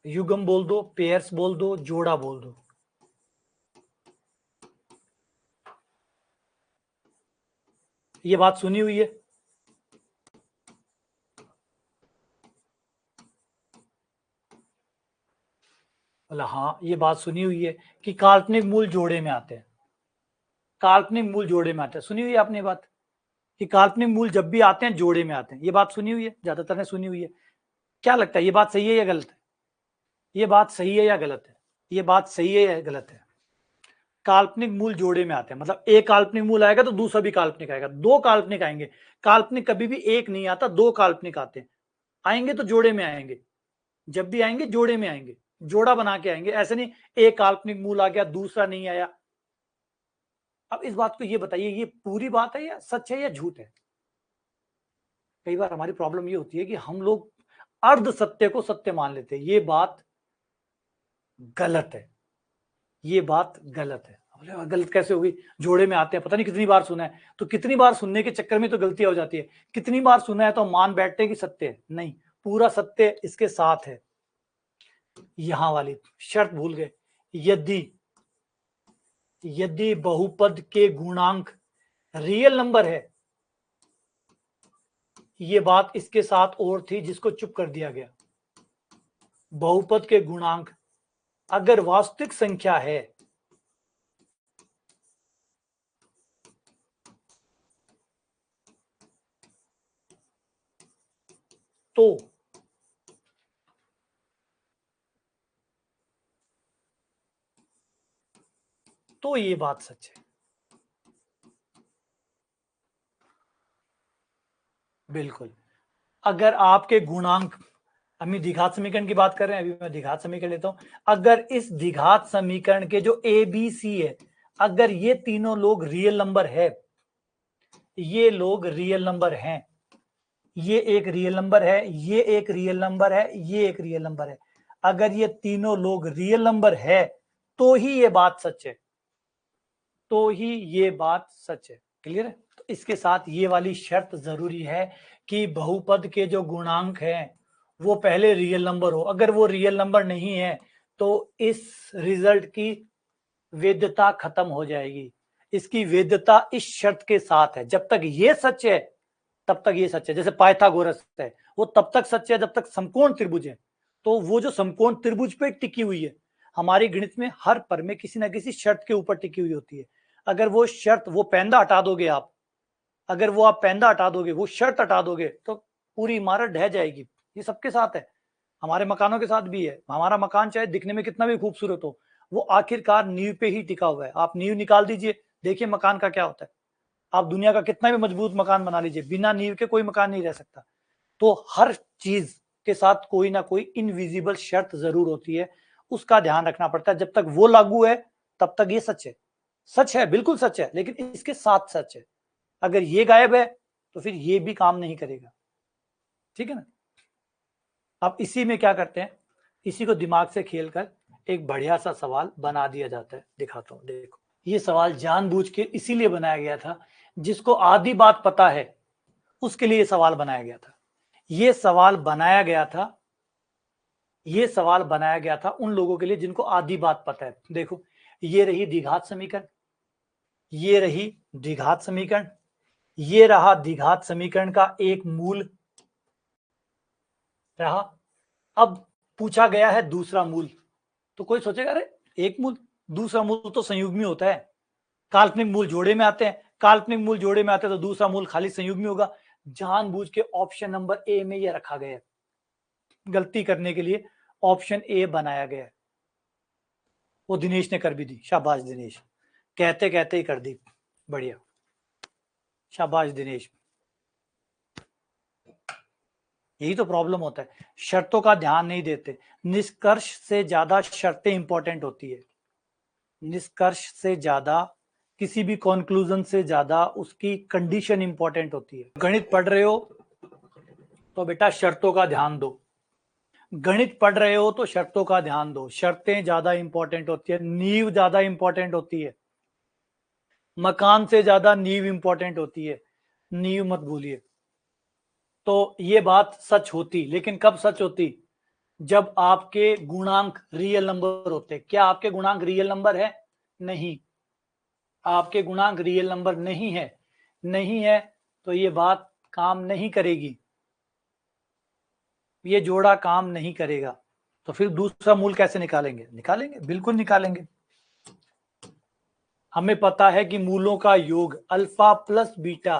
युग्म बोल दो, पेयर्स बोल दो, जोड़ा बोल दो। ये बात सुनी हुई है, बोला हाँ ये बात सुनी हुई है कि काल्पनिक मूल जोड़े में आते हैं, काल्पनिक मूल जोड़े में आते हैं, सुनी हुई है आपने बात कि काल्पनिक मूल जब भी आते हैं जोड़े में आते हैं, ये बात सुनी हुई है, ज्यादातर ने सुनी हुई है। क्या लगता है ये बात सही है या गलत है? ये बात सही है या गलत है? ये बात सही है या गलत है? काल्पनिक मूल जोड़े में आते हैं, मतलब एक काल्पनिक मूल आएगा तो दूसरा भी काल्पनिक आएगा, दो काल्पनिक आएंगे, काल्पनिक कभी भी एक नहीं आता, दो काल्पनिक आते हैं, आएंगे तो जोड़े में आएंगे, जब भी आएंगे जोड़े में आएंगे, जोड़ा बना के आएंगे, ऐसे नहीं एक काल्पनिक मूल आ गया दूसरा नहीं आया। अब इस बात को ये बताइए ये पूरी बात है या सच है या झूठ है? कई बार हमारी प्रॉब्लम ये होती है कि हम लोग अर्ध सत्य को सत्य मान लेते हैं, ये बात गलत है, ये बात गलत है। गलत कैसे होगी? जोड़े में आते हैं, पता नहीं कितनी बार सुना है, तो कितनी बार सुनने के चक्कर में तो गलतियां हो जाती है, कितनी बार सुना है तो मान बैठते हैं कि सत्य है, नहीं, पूरा सत्य इसके साथ है। यहां वाली शर्त भूल गए, यदि यदि बहुपद के गुणांक रियल नंबर है, ये बात इसके साथ और थी जिसको चुप कर दिया गया, बहुपद के गुणांक अगर वास्तविक संख्या है तो ये बात सच है, बिल्कुल। अगर आपके गुणांक, हम द्विघात समीकरण की बात कर रहे हैं, अभी मैं द्विघात समीकरण लेता हूं, अगर इस द्विघात समीकरण के जो ए बी सी है, अगर ये तीनों लोग रियल नंबर है, ये लोग रियल नंबर हैं, ये एक रियल नंबर है, ये एक रियल नंबर है, ये एक रियल नंबर है। अगर ये तीनों लोग रियल नंबर है तो ही ये बात सच है, तो ही ये बात सच है। क्लियर है? तो इसके साथ ये वाली शर्त जरूरी है कि बहुपद के जो गुणांक हैं वो पहले रियल नंबर हो। अगर वो रियल नंबर नहीं है तो इस रिजल्ट की वैधता खत्म हो जाएगी। इसकी वैधता इस शर्त के साथ है, जब तक ये सच है तब तक ये सच है। जैसे पाइथागोरस है, वो तब तक सच है जब तक समकोण त्रिभुज है। तो वो जो समकोण त्रिभुज पे टिकी हुई है, हमारी गणित में हर पर में किसी ना किसी शर्त के ऊपर टिकी हुई होती है। अगर वो शर्त, वो पैंदा हटा दोगे आप, अगर वो आप पैंदा हटा दोगे, वो शर्त हटा दोगे, तो पूरी इमारत ढह जाएगी। ये सबके साथ है, हमारे मकानों के साथ भी है। हमारा मकान चाहे दिखने में कितना भी खूबसूरत हो, वो आखिरकार नींव पे ही टिका हुआ है। आप नींव निकाल दीजिए, देखिए मकान का क्या होता है। आप दुनिया का कितना भी मजबूत मकान बना लीजिए, बिना नींव के कोई मकान नहीं रह सकता। तो हर चीज के साथ कोई ना कोई इनविजिबल शर्त जरूर होती है, उसका ध्यान रखना पड़ता है। जब तक वो लागू है तब तक ये सच है, सच है, बिल्कुल सच है, लेकिन इसके साथ सच है। अगर ये गायब है तो फिर ये भी काम नहीं करेगा। ठीक है ना? अब इसी में क्या करते हैं, इसी को दिमाग से खेलकर एक बढ़िया सा सवाल बना दिया जाता है। दिखाता हूं, देखो। ये सवाल जानबूझ के इसीलिए बनाया गया था, जिसको आधी बात पता है उसके लिए सवाल बनाया गया था। ये सवाल बनाया गया था, ये सवाल बनाया गया था उन लोगों के लिए जिनको आधी बात पता है। देखो, ये रही द्विघात समीकरण, ये रही द्विघात समीकरण, ये रहा द्विघात समीकरण का एक मूल रहा। अब पूछा गया है दूसरा मूल। तो कोई सोचेगा अरे एक मूल, दूसरा मूल तो संयुग्मी होता है, काल्पनिक मूल जोड़े में आते हैं, काल्पनिक मूल जोड़े में आते हैं तो दूसरा मूल खाली संयुग्मी होगा। जानबूझ के ऑप्शन नंबर ए में ये रखा गया है, गलती करने के लिए ऑप्शन ए बनाया गया है। वो दिनेश ने कर भी दी, शाबाश दिनेश, कहते कहते ही कर दी, बढ़िया, शाबाश दिनेश। यही तो प्रॉब्लम होता है, शर्तों का ध्यान नहीं देते। निष्कर्ष से ज्यादा शर्तें इंपॉर्टेंट होती है, निष्कर्ष से ज्यादा, किसी भी कंक्लूजन से ज्यादा उसकी कंडीशन इंपॉर्टेंट होती है। गणित पढ़ रहे हो तो बेटा शर्तों का ध्यान दो, गणित पढ़ रहे हो तो शर्तों का ध्यान दो। शर्तें ज्यादा इंपॉर्टेंट होती है, नींव ज्यादा इंपॉर्टेंट होती है, मकान से ज्यादा नींव इंपॉर्टेंट होती है, नींव मत भूलिए। तो ये बात सच होती, लेकिन कब सच होती? जब आपके गुणांक रियल नंबर होते। क्या आपके गुणांक रियल नंबर है? नहीं, आपके गुणांक रियल नंबर नहीं है, नहीं है तो ये बात काम नहीं करेगी, ये जोड़ा काम नहीं करेगा। तो फिर दूसरा मूल कैसे निकालेंगे? निकालेंगे, बिल्कुल निकालेंगे। हमें पता है कि मूलों का योग अल्फा प्लस बीटा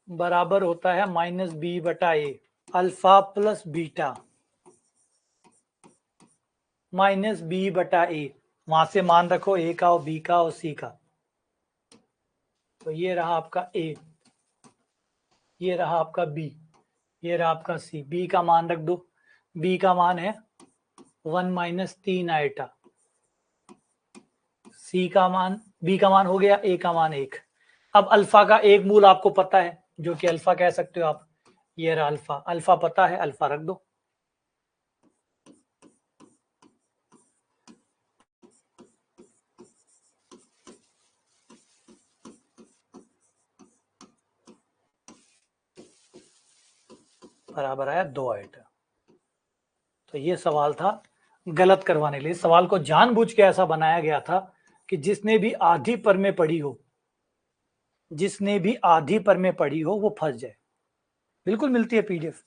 बराबर होता है माइनस बी बटा A. Alpha plus beta minus B बटा ए, वहां से मान रखो ए का और बी का और सी का। तो ये रहा आपका ए, ये रहा आपका बी, ये रहा आपका सी। बी का मान रख दो, बी का मान है 1 माइनस 3 आइटा। सी का मान, बी का मान हो गया, ए का मान 1। अब अल्फा का एक मूल आपको पता है, जो कि अल्फा कह सकते हो आप। ये रहा अल्फा, अल्फा पता है, अल्फा रख दो। बराबर आया 2 आइटा। तो ये सवाल था गलत करवाने के लिए। सवाल को जानबूझ के ऐसा बनाया गया था कि जिसने भी आधी पर में पढ़ी हो, जिसने भी आधी पर में पढ़ी हो वो फंस जाए। बिल्कुल मिलती है पीडीएफ,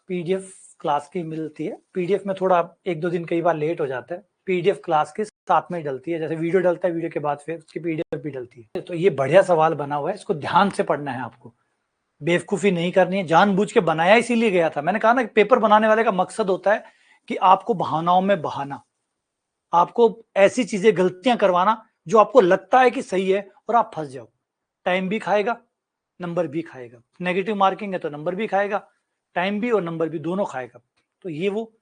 पीडीएफ क्लास की मिलती है। पीडीएफ में थोड़ा एक दो दिन कई बार लेट हो जाता है, पीडीएफ क्लास के साथ में डलती है। जैसे वीडियो डलता है, वीडियो के बाद फिर उसकी पीडीएफ भी डलती है। तो ये बढ़िया सवाल बना हुआ है, इसको ध्यान से पढ़ना है आपको, बेवकूफी नहीं करनी है। जानबूझ के बनाया इसीलिए गया था। मैंने कहा ना, पेपर बनाने वाले का मकसद होता है कि आपको बहानाओं में बहाना, आपको ऐसी चीजें गलतियां करवाना जो आपको लगता है कि सही है और आप फंस जाओ। टाइम भी खाएगा, नंबर भी खाएगा। नेगेटिव मार्किंग है तो नंबर भी खाएगा, टाइम भी और नंबर भी दोनों खाएगा। तो ये वो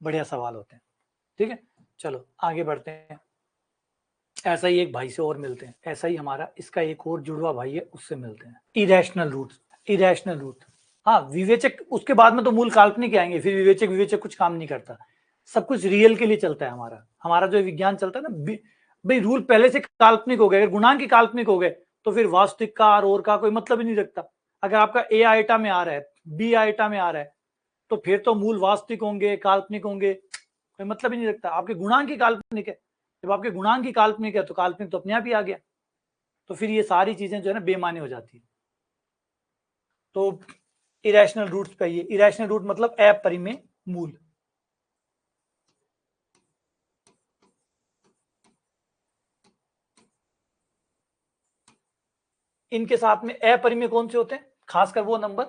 बढ़िया सवाल होते हैं। ठीक है, चलो आगे बढ़ते हैं। ऐसा ही एक भाई से और मिलते हैं, ऐसा ही हमारा इसका एक और जुड़वा भाई है, उससे मिलते हैं। Irrational roots, irrational root. हाँ, विवेचक उसके बाद में तो मूल काल्पनिक आएंगे, फिर विवेचक विवेचक कुछ काम नहीं करता, सब कुछ रियल के लिए चलता है। हमारा जो विज्ञान चलता है ना, भाई रूल पहले से काल्पनिक हो गए, अगर गुणांक ही काल्पनिक हो गए तो फिर वास्तविक का और का कोई मतलब ही नहीं रखता। अगर आपका ए आइटा में आ रहा है, बी आइटा में आ रहा है, तो फिर तो मूल वास्तविक होंगे, काल्पनिक होंगे, कोई मतलब ही नहीं रखता। आपके गुणांक ही काल्पनिक है, जब आपके गुणांक ही काल्पनिक है तो काल्पनिक तो अपने आप ही आ गया, तो फिर ये सारी चीजें जो है ना बेमानी हो जाती है। तो इरेशनल रूट्स पे, ये इरेशनल रूट मतलब अपरिमेय मूल। इनके साथ में अपरिमेय कौन से होते हैं? खासकर वो नंबर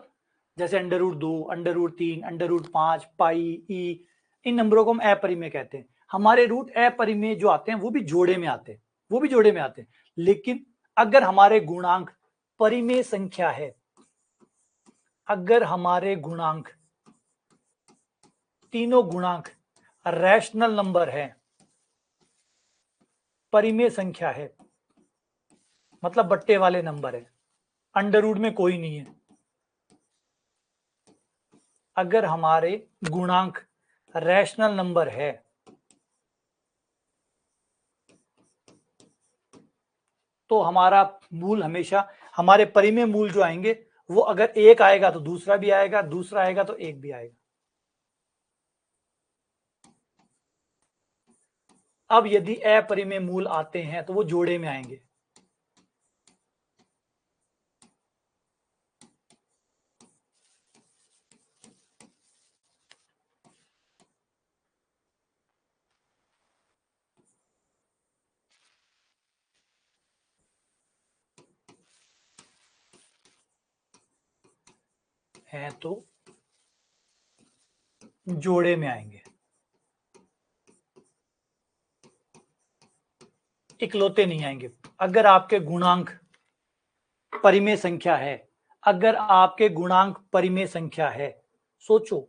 जैसे √2, √3, √5, पाई, ई, इन नंबरों को हम अपरिमेय कहते हैं। हमारे रूट अपरिमेय जो आते हैं वो भी जोड़े में आते हैं, लेकिन अगर हमारे गुणांक परिमेय संख्या है, अगर हमारे गुणांक तीनों गुणांक रैशनल नंबर है, परिमेय संख्या है, मतलब बट्टे वाले नंबर है, अंडर में कोई नहीं है, अगर हमारे गुणांक रैशनल नंबर है तो हमारा मूल हमेशा, हमारे परिमेय मूल जो आएंगे वो अगर एक आएगा तो दूसरा भी आएगा, दूसरा आएगा तो एक भी आएगा। अब यदि अपरिमेय मूल आते हैं तो वो जोड़े में आएंगे। हैं तो जोड़े में आएंगे, इकलौते नहीं आएंगे। अगर आपके गुणांक परिमेय संख्या है, अगर आपके गुणांक परिमेय संख्या है, सोचो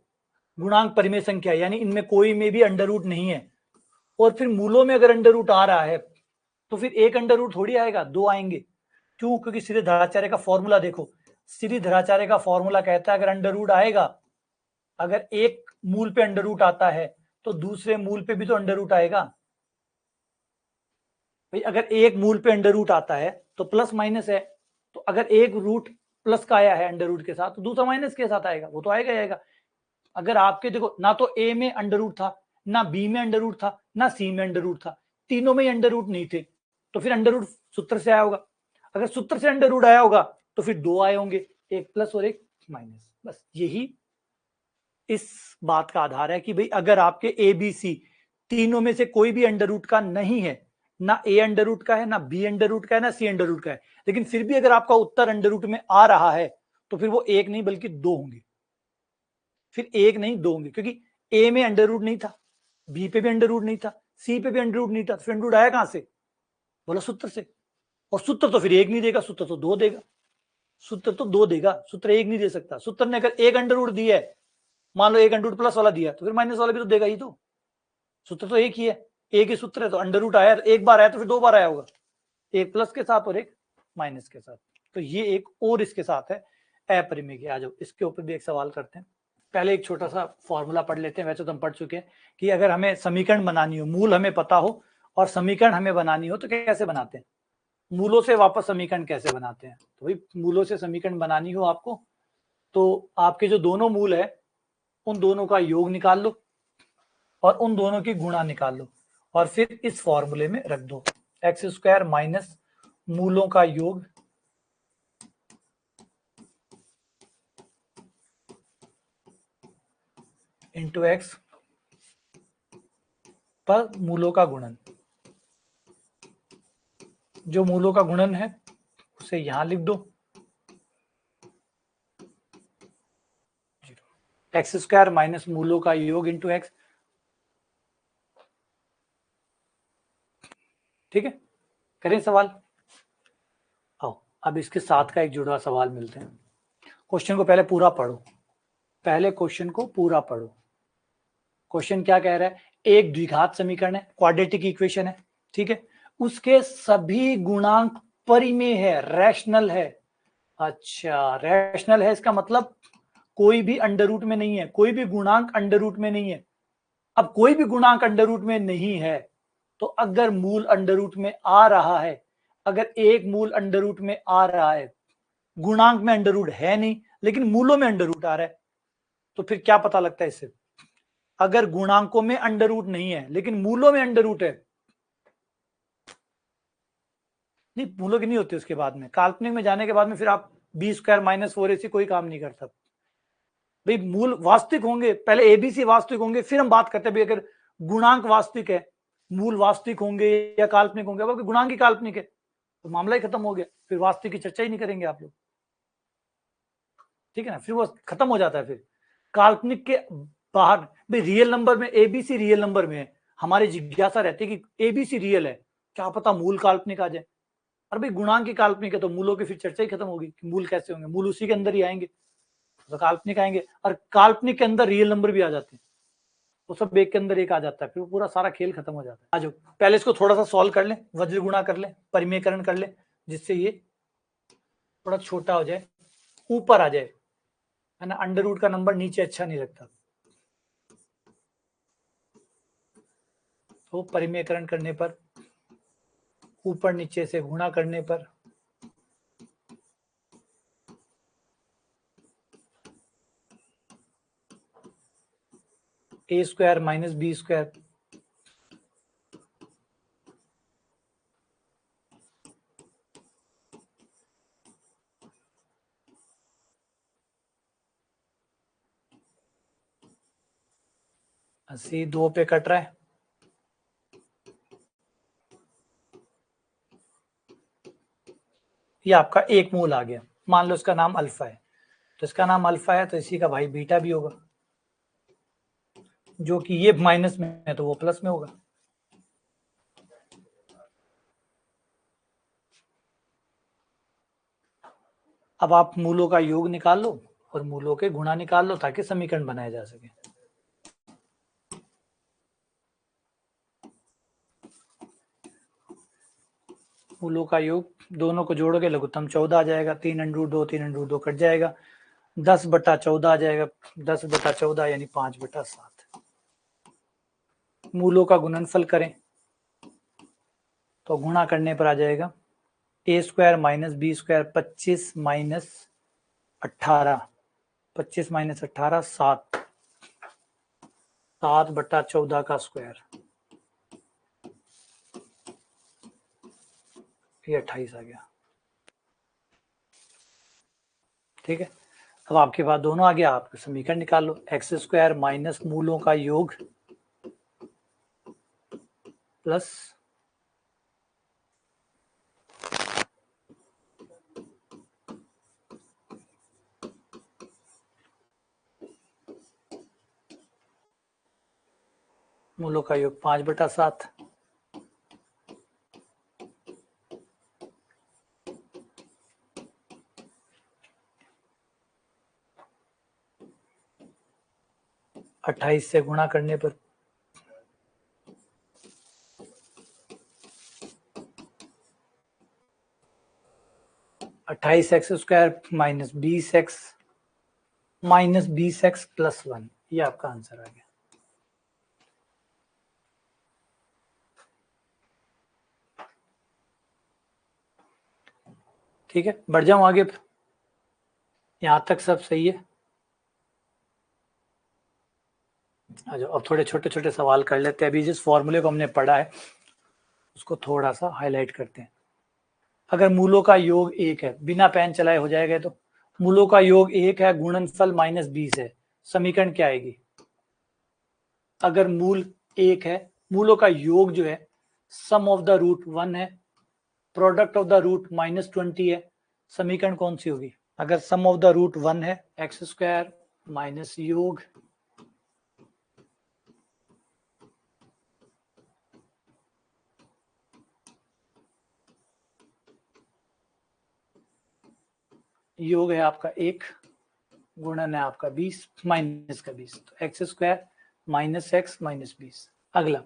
गुणांक परिमेय संख्या यानी इनमें कोई में भी अंडर रूट नहीं है, और फिर मूलों में अगर अंडर रूट आ रहा है तो फिर एक अंडर रूट थोड़ी आएगा, दो आएंगे। क्यों? क्योंकि सीधे धराचार्य का फॉर्मूला देखो, सीधे धराचार्य का फॉर्मूला कहता है अगर अंडर रूट आएगा, अगर एक मूल पे अंडर रूट आता है तो दूसरे मूल पे भी तो अंडर रूट आएगा। भाई अगर एक मूल पे अंडर रूट आता है तो प्लस माइनस है, तो अगर एक रूट प्लस का आया है अंडर रूट के साथ तो दूसरा माइनस के साथ आएगा, वो तो आएगा ही आएगा। अगर आपके देखो ना तो ए में अंडर रूट था, ना बी में अंडर रूट था, ना सी में अंडर रूट था, तीनों में ही अंडर रूट नहीं थे, तो फिर अंडर रूट सूत्र से आया होगा। अगर सूत्र से अंडर रूट आया होगा तो फिर दो आए होंगे, एक प्लस और एक माइनस। बस यही इस बात का आधार है कि भाई अगर आपके ए बी सी तीनों में से कोई भी अंडर रूट का नहीं है, ना ए अंडर रूट का है, ना बी अंडर रूट का है, ना सी अंडर रूट का है, लेकिन फिर भी अगर आपका उत्तर अंडर रूट में आ रहा है तो फिर वो एक नहीं बल्कि दो होंगे, फिर एक नहीं दो होंगे, क्योंकि ए में अंडर रूट नहीं था, बी पे भी अंडर रूट नहीं था, सी पे भी अंडर रूट नहीं था, फिर अंडर रूट आया कहां से? बोला सूत्र से। और सूत्र तो फिर एक नहीं देगा, सूत्र तो दो देगा, सूत्र तो दो देगा, सूत्र एक नहीं दे सकता। सूत्र ने अगर एक अंडर रूट दिया है, मान लो एक अंडर रूट प्लस वाला दिया तो फिर माइनस वाला भी तो देगा ही। तो सूत्र तो एक ही है, एक ही सूत्र है, तो अंडर रूट आया एक बार आया तो फिर दो बार आया होगा, एक प्लस के साथ और एक माइनस के साथ। तो ये एक और इसके साथ है अपरिमेय के। आ जाओ इसके ऊपर भी एक सवाल करते हैं। पहले एक छोटा सा फॉर्मूला पढ़ लेते हैं, वैसे तो हम पढ़ चुके हैं कि अगर हमें समीकरण बनानी हो, मूल हमें पता हो और समीकरण हमें बनानी हो तो कैसे बनाते हैं, मूलों से वापस समीकरण कैसे बनाते हैं। तो भाई मूलों से समीकरण बनानी हो आपको तो आपके जो दोनों मूल है उन दोनों का योग निकाल लो और उन दोनों की गुणा निकाल लो और फिर इस फॉर्मूले में रख दो, x² माइनस मूलों का योग इंटू एक्स पर मूलों का गुणन। जो मूलों का गुणन है उसे यहां लिख दो, x² माइनस मूलों का योग इंटू एक्स। ठीक है, करें सवाल। आओ अब इसके साथ का एक जुड़ा सवाल मिलते हैं। क्वेश्चन को पहले पूरा पढ़ो, पहले क्वेश्चन को पूरा पढ़ो। क्वेश्चन क्या कह रहा है? एक द्विघात समीकरण है, क्वाड्रेटिक इक्वेशन है, ठीक है, उसके सभी गुणांक परिमेय है, रैशनल है, अच्छा, रैशनल है इसका मतलब कोई भी अंडर रूट में नहीं है, कोई भी गुणांक अंडर रूट में नहीं है। अब कोई भी गुणांक अंडर रूट में नहीं है तो अगर मूल अंडर रूट में आ रहा है, अगर एक मूल अंडर रूट में आ रहा है, गुणांक में अंडर रूट है नहीं लेकिन मूलों में अंडर रूट आ रहा है, तो फिर क्या पता लगता है इससे? अगर गुणांकों में अंडर रूट नहीं है लेकिन मूलों में अंडर रूट है, नहीं मूलों की नहीं होती उसके बाद में, काल्पनिक में जाने के बाद में फिर आप बी स्क्वायर माइनस 4ac कोई काम नहीं करता भाई। मूल वास्तविक होंगे, पहले एबीसी वास्तविक होंगे, फिर हम बात करते हैं भाई अगर गुणांक वास्तविक है, मूल वास्तविक होंगे या काल्पनिक होंगे। अब गुणांक ही काल्पनिक है तो मामला ही खत्म हो गया, फिर वास्तविक की चर्चा ही नहीं करेंगे आप लोग, ठीक है ना, फिर वो खत्म हो जाता है। फिर काल्पनिक के बाहर भाई रियल नंबर में, एबीसी रियल नंबर में है, हमारी जिज्ञासा रहती है कि एबीसी रियल है, क्या पता मूल काल्पनिक आ जाए। और भाई गुणांक की काल्पनिक है तो मूलों की फिर चर्चा ही खत्म होगी कि मूल कैसे होंगे, मूल उसी के अंदर ही आएंगे, तो काल्पनिक आएंगे, और काल्पनिक के अंदर रियल नंबर भी आ जाते हैं, वो सब एक के अंदर एक आ जाता है, फिर पूरा सारा खेल खत्म हो जाता है। आ जाओ पहले इसको थोड़ा सा सॉल्व कर ले, वज्र गुणा कर ले, परिमेयकरण कर ले, जिससे ये थोड़ा छोटा हो जाए, ऊपर आ जाए, है ना। अंडर रूट का नंबर नीचे अच्छा नहीं लगता, तो परिमेयकरण करने पर, ऊपर नीचे से गुणा करने पर ए स्क्वायर माइनस बी स्क्वायर अस्सी 2 पे कट रहा है, ये आपका एक मूल आ गया, मान लो इसका नाम अल्फा है, तो इसका नाम अल्फा है तो इसी का भाई बीटा भी होगा, जो कि ये माइनस में है तो वो प्लस में होगा। अब आप मूलों का योग निकाल लो और मूलों के गुणा निकाल लो ताकि समीकरण बनाया जा सके। मूलों का योग दोनों को जोड़ोगे लघुत्तम 14 आ जाएगा, 3√2 3√2 कट जाएगा, 10/14 आ जाएगा, 10/14 यानी 5/7। मूलों का गुणनफल करें तो गुणा करने पर आ जाएगा A square minus B square 25 minus 18, 25 minus 18 7, 7/14 का स्क्वायर, ये 28 आ गया, ठीक है। अब आपके पास दोनों आ गया, आप समीकरण निकाल लो, एक्स स्क्वायर माइनस मूलों का योग प्लस मूलों का योग 5/7, अट्ठाईस से गुणा करने पर अट्ठाईस x square minus 20x minus 20x plus 1, ये आपका आंसर आ गया। ठीक है, बढ़ जाऊं आगे, यहां तक सब सही है। अब थोड़े छोटे छोटे सवाल कर लेते हैं, अभी जिस फॉर्मूले को हमने पढ़ा है उसको थोड़ा सा हाईलाइट करते हैं। अगर मूलों का योग 1 है, बिना पेन चलाए हो जाएगा, तो मूलों का योग 1 है, गुणनफल -20 है, समीकरण क्या आएगी? अगर मूल 1 है, मूलों का योग जो है सम ऑफ द रूट 1 है, प्रोडक्ट ऑफ द रूट -20 है, समीकरण कौन सी होगी? अगर सम ऑफ द रूट 1 है, x square minus yoga yoga है आपका 1, गुणन है आपका 20 माइनस का 20, तो x square minus x minus 20। अगला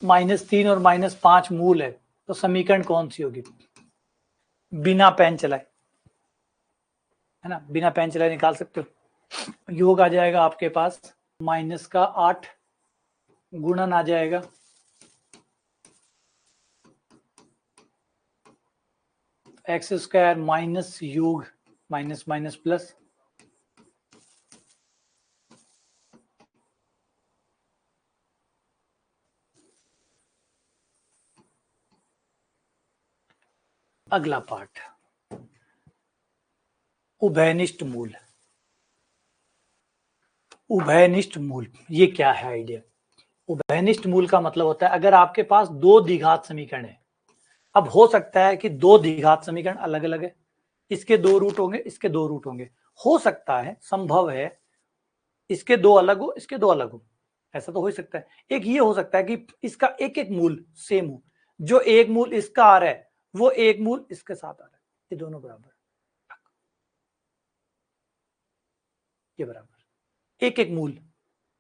-3 और -5 मूल है, तो समीकरण कौन सी होगी? बिना पेन चलाए है ना, बिना पेन चलाए निकाल सकते हो। योग आ जाएगा आपके पास -8 गुणन आ जाएगा x² माइनस योग माइनस माइनस प्लस अगला पार्ट उभयनिष्ठ मूल। उभयनिष्ठ मूल ये क्या है आइडिया? उभयनिष्ठ मूल का मतलब होता है अगर आपके पास दो द्विघात समीकरण है, अब हो सकता है कि दो द्विघात समीकरण अलग अलग है, इसके दो रूट होंगे, इसके दो रूट होंगे, हो सकता है, संभव है इसके दो अलग हो, इसके दो अलग हो, ऐसा तो हो ही सकता है। एक ये हो सकता है कि इसका एक एक मूल सेम हो, जो एक मूल इसका आ रहा है वो एक मूल इसके साथ आ रहा है, ये दोनों बराबर, ये बराबर, एक एक मूल,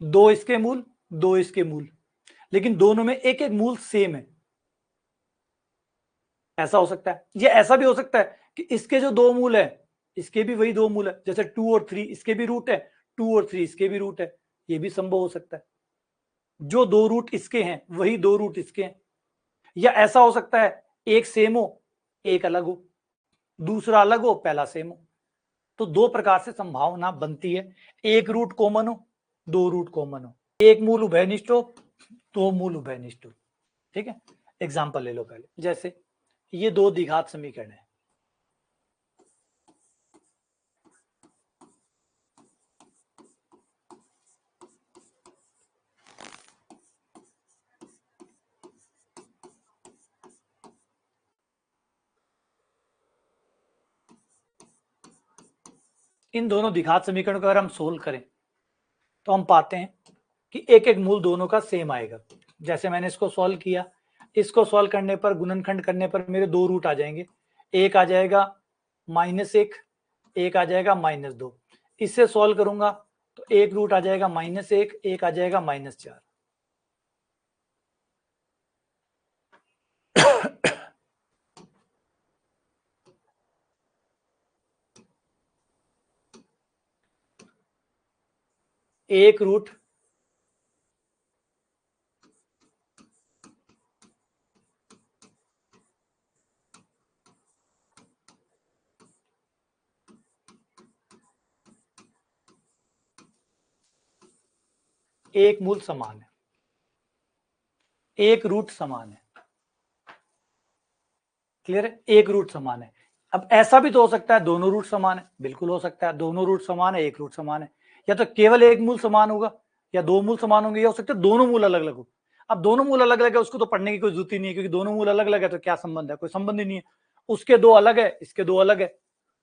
दो इसके मूल, दो इसके मूल, लेकिन दोनों में एक एक मूल सेम है, ऐसा हो सकता है। ये ऐसा भी हो सकता है कि इसके जो दो मूल है इसके भी वही दो मूल है, जैसे 2 और 3 इसके भी रूट है, 2 और 3 इसके भी रूट है, ये भी संभव हो सकता है। जो दो रूट इसके हैं वही दो रूट इसके हैं, या ऐसा हो सकता है एक सेम हो एक अलग हो, दूसरा अलग हो पहला सेम हो। तो दो प्रकार से संभावना बनती है, एक रूट कॉमन हो, दो रूट कॉमन हो, एक मूल उभयनिष्ठ हो, दो मूल उभयनिष्ठ हो। ठीक है, एग्जांपल ले लो पहले, जैसे ये दो द्विघात समीकरण है, इन दोनों द्विघात समीकरणों को अगर हम सोल्व करें तो हम पाते हैं कि एक एक मूल दोनों का सेम आएगा। जैसे मैंने इसको सॉल्व किया, इसको सॉल्व करने पर गुणनखंड करने पर मेरे दो रूट आ जाएंगे, एक आ जाएगा -1, एक आ जाएगा -2। इससे सॉल्व करूंगा तो एक रूट आ जाएगा -1, एक आ जाएगा -4। एक रूट एक मूल समान है, एक रूट समान है, क्लियर है, एक रूट समान है। अब ऐसा भी तो हो सकता है दोनों रूट समान है, बिल्कुल हो सकता है दोनों रूट समान है एक रूट समान है, या तो केवल एक मूल समान होगा या दो मूल समान होंगे, या हो सकता है दोनों मूल अलग अलग हो। अब दोनों मूल अलग अलग है उसको तो पढ़ने की कोई जरूरत ही नहीं है, क्योंकि दोनों मूल अलग अलग है तो क्या संबंध है, कोई संबंध ही नहीं है, उसके दो अलग है इसके दो अलग है,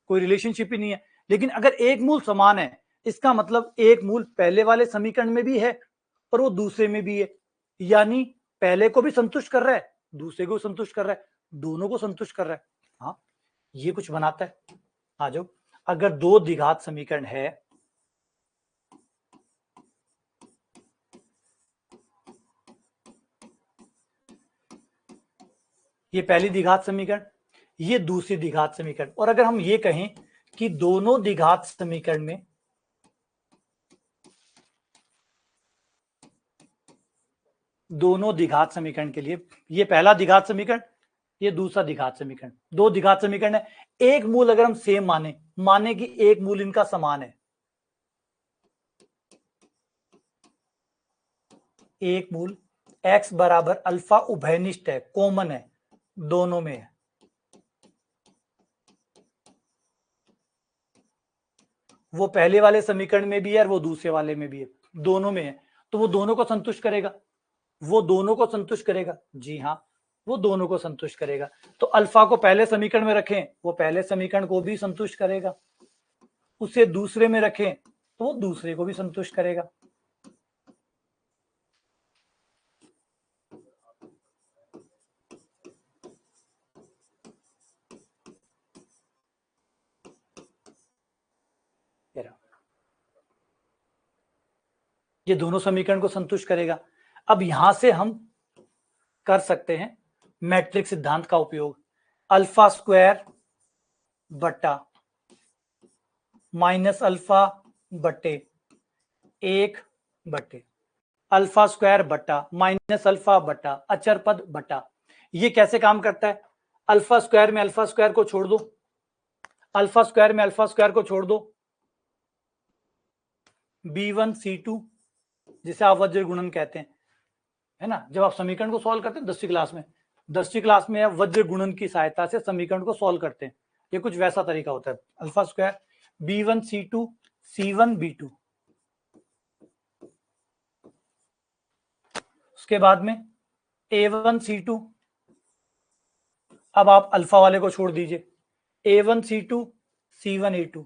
कोई रिलेशनशिप ही नहीं है। लेकिन अगर एक मूल समान है इसका मतलब एक मूल पहले वाले समीकरण में भी है और वो दूसरे में भी है, यानी पहले को भी संतुष्ट कर रहा है दूसरे को संतुष्ट कर रहा है, दोनों को संतुष्ट कर रहा है। हाँ, ये कुछ बनाता है। आ जाओ, अगर दो द्विघात समीकरण है, ये पहली द्विघात समीकरण, ये दूसरी द्विघात समीकरण, और अगर हम ये कहें कि दोनों द्विघात समीकरण में दोनों द्विघात समीकरण के लिए, ये पहला द्विघात समीकरण ये दूसरा द्विघात समीकरण, दो द्विघात समीकरण है, एक मूल अगर हम सेम माने कि एक मूल इनका समान है, एक मूल x बराबर अल्फा उभयनिष्ठ है, कॉमन है, दोनों में है, वो पहले वाले समीकरण में भी है और वो दूसरे वाले में भी है, दोनों में है, तो वो दोनों को संतुष्ट करेगा, वो दोनों को संतुष्ट करेगा, जी हाँ वो दोनों को संतुष्ट करेगा। तो अल्फा को पहले समीकरण में रखें वो पहले समीकरण को भी संतुष्ट करेगा, उसे दूसरे में रखें तो वो दूसरे को भी संतुष्ट करेगा। ये दोनों समीकरण को संतुष्ट करेगा। अब यहां से हम कर सकते हैं मैट्रिक्स सिद्धांत का उपयोग, अल्फा स्क्वायर बटा माइनस अल्फा बटे 1 बटे अल्फा स्क्वायर बटा माइनस अल्फा बटा अचर पद बटा। ये कैसे काम करता है? अल्फा स्क्वायर में अल्फा स्क्वायर को छोड़ दो, अल्फा स्क्वायर में अल्फा स्क्वायर को छोड़ दो, b1 c2 जिसे आप वज्र गुणन कहते हैं, है ना। जब आप समीकरण को सॉल्व करते हैं 10वीं क्लास में आप वज्र गुणन की सहायता से समीकरण को सॉल्व करते हैं। ये कुछ वैसा तरीका होता है। Alpha square b1 c2 c1 b2, उसके बाद में a1 c2, अब आप अल्फा वाले को छोड़ दीजिए, a1 c2 c1 a2,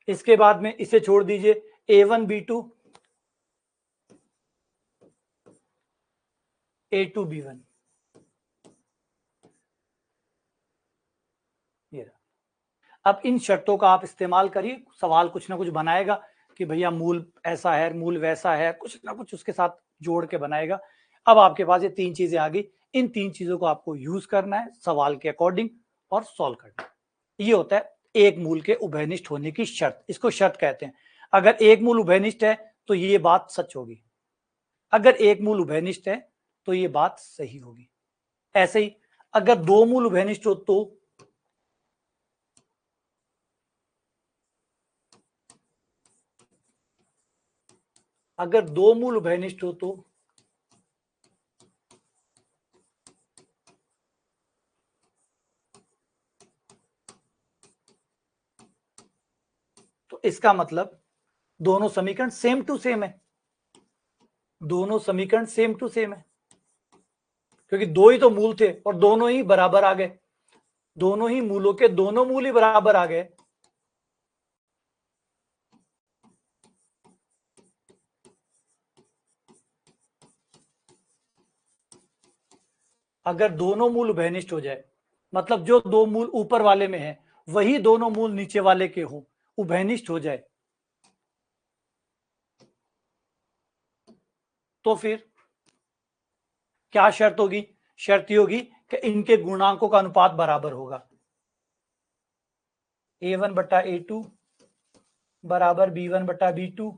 इसके बाद में इसे छोड़ दीजिए a1 b2 a2 b1। ये रहा। अब इन शर्तों का आप इस्तेमाल करिए, सवाल कुछ ना कुछ बनाएगा कि भैया मूल ऐसा है, मूल वैसा है, कुछ ना कुछ उसके साथ जोड़ के बनाएगा। अब आपके पास ये 3 चीजें आ गई, इन 3 चीजों को आपको यूज करना है सवाल के अकॉर्डिंग और सॉल्व करना है। ये होता है एक मूल के उभयनिष्ठ होने की शर्त, इसको शर्त कहते हैं। अगर एक मूल उभयनिष्ठ है तो ये बात सच होगी, अगर एक मूल उभयनिष्ठ है तो ये बात सही होगी। ऐसे ही अगर 2 मूल उभयनिष्ठ हो तो अगर 2 मूल उभयनिष्ठ हो तो इसका मतलब दोनों समीकरण सेम टू सेम है, दोनों समीकरण सेम टू सेम है, क्योंकि 2 ही तो मूल थे और दोनों ही बराबर आ गए, दोनों ही मूलों के दोनों मूल ही बराबर आ गए। अगर दोनों मूल उभयनिष्ठ हो जाए, मतलब जो 2 मूल ऊपर वाले में है वही दोनों मूल नीचे वाले के हो, उभयनिष्ठ हो जाए, तो फिर क्या शर्त होगी? शर्त होगी कि इनके गुणांकों का अनुपात बराबर होगा। a1 बटा a2 बराबर b1 बटा b2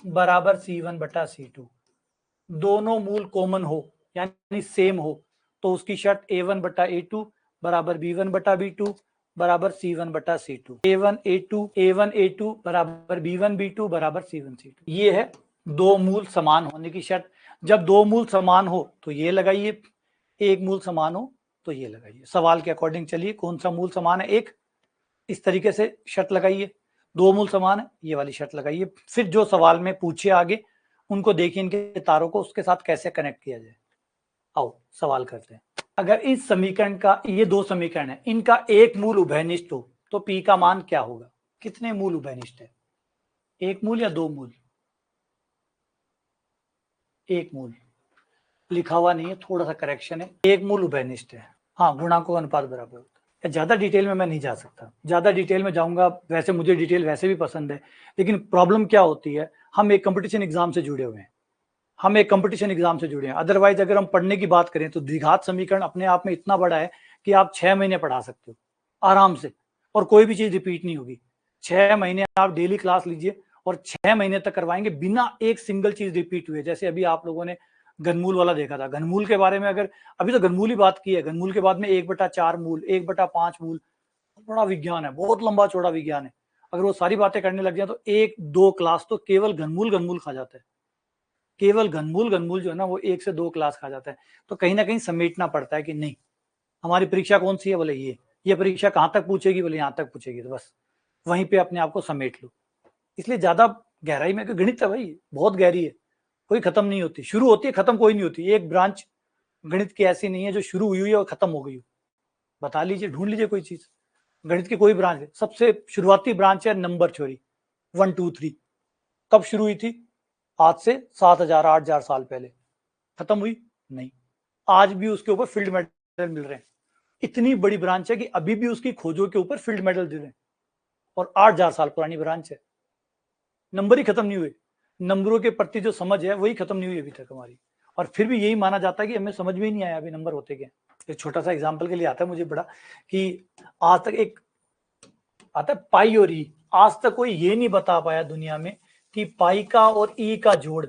बराबर c1 बटा c2। दोनों मूल कॉमन हो यानी सेम हो तो उसकी शर्त a1 बटा a2 बराबर b1 बटा b2 बराबर c1 बटा c2। a1 a2 बराबर b1 b2 बराबर c1 c2। ये है 2 मूल समान होने की शर्त। जब 2 मूल समान हो तो ये लगाइए, एक मूल समान हो तो ये लगाइए। सवाल के अकॉर्डिंग चलिए, कौन सा मूल समान है, एक इस तरीके से शर्त लगाइए, 2 मूल समान है ये वाली शर्त लगाइए। फिर जो सवाल में पूछे आगे उनको देखिए, इनके तारों को उसके साथ कैसे कनेक्ट किया जाए। आओ सवाल करते हैं। अगर इस समीकरण का, ये 2 समीकरण है, इनका एक मूल उभयनिष्ठ हो तो P का मान क्या होगा? कितने मूल उभयनिष्ठ है? एक मूल या 2 मूल? एक मूल लिखा हुआ नहीं है, थोड़ा सा करेक्शन है, एक मूल उभयनिष्ठ है। हाँ, गुणांकों का अनुपात बराबर होता है। ज्यादा डिटेल में मैं नहीं जा सकता, ज्यादा डिटेल में जाऊंगा, वैसे मुझे डिटेल वैसे भी पसंद है, लेकिन प्रॉब्लम क्या होती है, हम एक कंपटीशन एग्जाम से जुड़े हुए हैं, हम एक कंपटीशन एग्जाम से जुड़े हैं। अदरवाइज अगर हम पढ़ने की बात करें तो द्विघात समीकरण अपने आप में इतना बड़ा है कि आप 6 महीने पढ़ा सकते हो आराम से, और कोई भी चीज रिपीट नहीं होगी। 6 महीने आप डेली क्लास लीजिए और 6 महीने तक करवाएंगे बिना एक सिंगल चीज रिपीट हुए। जैसे अभी आप लोगों ने घनमूल वाला देखा था, घनमूल के बारे में अगर अभी तो घनमूल ही बात की है, घनमूल के बाद में 1/4 मूल, 1/5 मूल, बड़ा विज्ञान है, बहुत लंबा चौड़ा विज्ञान है। अगर वो सारी बातें करने लग जाए तो 1-2 क्लास तो केवल घनमूल खा जाता है, केवल घनमूल जो है ना वो 1 से 2 क्लास खा जाता है। तो कहीं ना कहीं समेटना पड़ता है कि नहीं, हमारी परीक्षा कौन सी है, बोले ये परीक्षा कहाँ तक पूछेगी, बोले यहाँ तक पूछेगी, तो बस वहीं पे अपने आप को समेट लो। इसलिए ज्यादा गहराई में, गणित है भाई, बहुत गहरी है, कोई खत्म नहीं होती, शुरू होती है खत्म कोई नहीं होती। एक ब्रांच गणित की ऐसी नहीं है जो शुरू हुई है और खत्म हो गई हो। बता लीजिए, ढूंढ लीजिए कोई चीज, गणित की कोई ब्रांच है, सबसे शुरुआती ब्रांच है नंबर थ्योरी, 1 2 3। कब शुरू हुई थी? आज से 7,000 8,000 साल पहले। खत्म हुई? नहीं, आज भी उसके ऊपर फील्ड मेडल मिल रहे हैं। इतनी बड़ी ब्रांच है कि अभी भी उसकी खोजों के ऊपर फील्ड मेडल दे रहे हैं, और 8,000 साल पुरानी ब्रांच है। नंबर ही खत्म नहीं हुए, नंबरों के प्रति जो समझ है वही खत्म नहीं हुई अभी तक हमारी, और फिर भी यही माना जाता है कि हमें समझ में ही नहीं आया अभी नंबर होते क्या। एक छोटा सा एग्जाम्पल के लिए आता है मुझे बड़ा, कि आज तक एक आता है पाई और ई। आज तक कोई ये नहीं बता पाया दुनिया में कि पाई का और ई का जोड़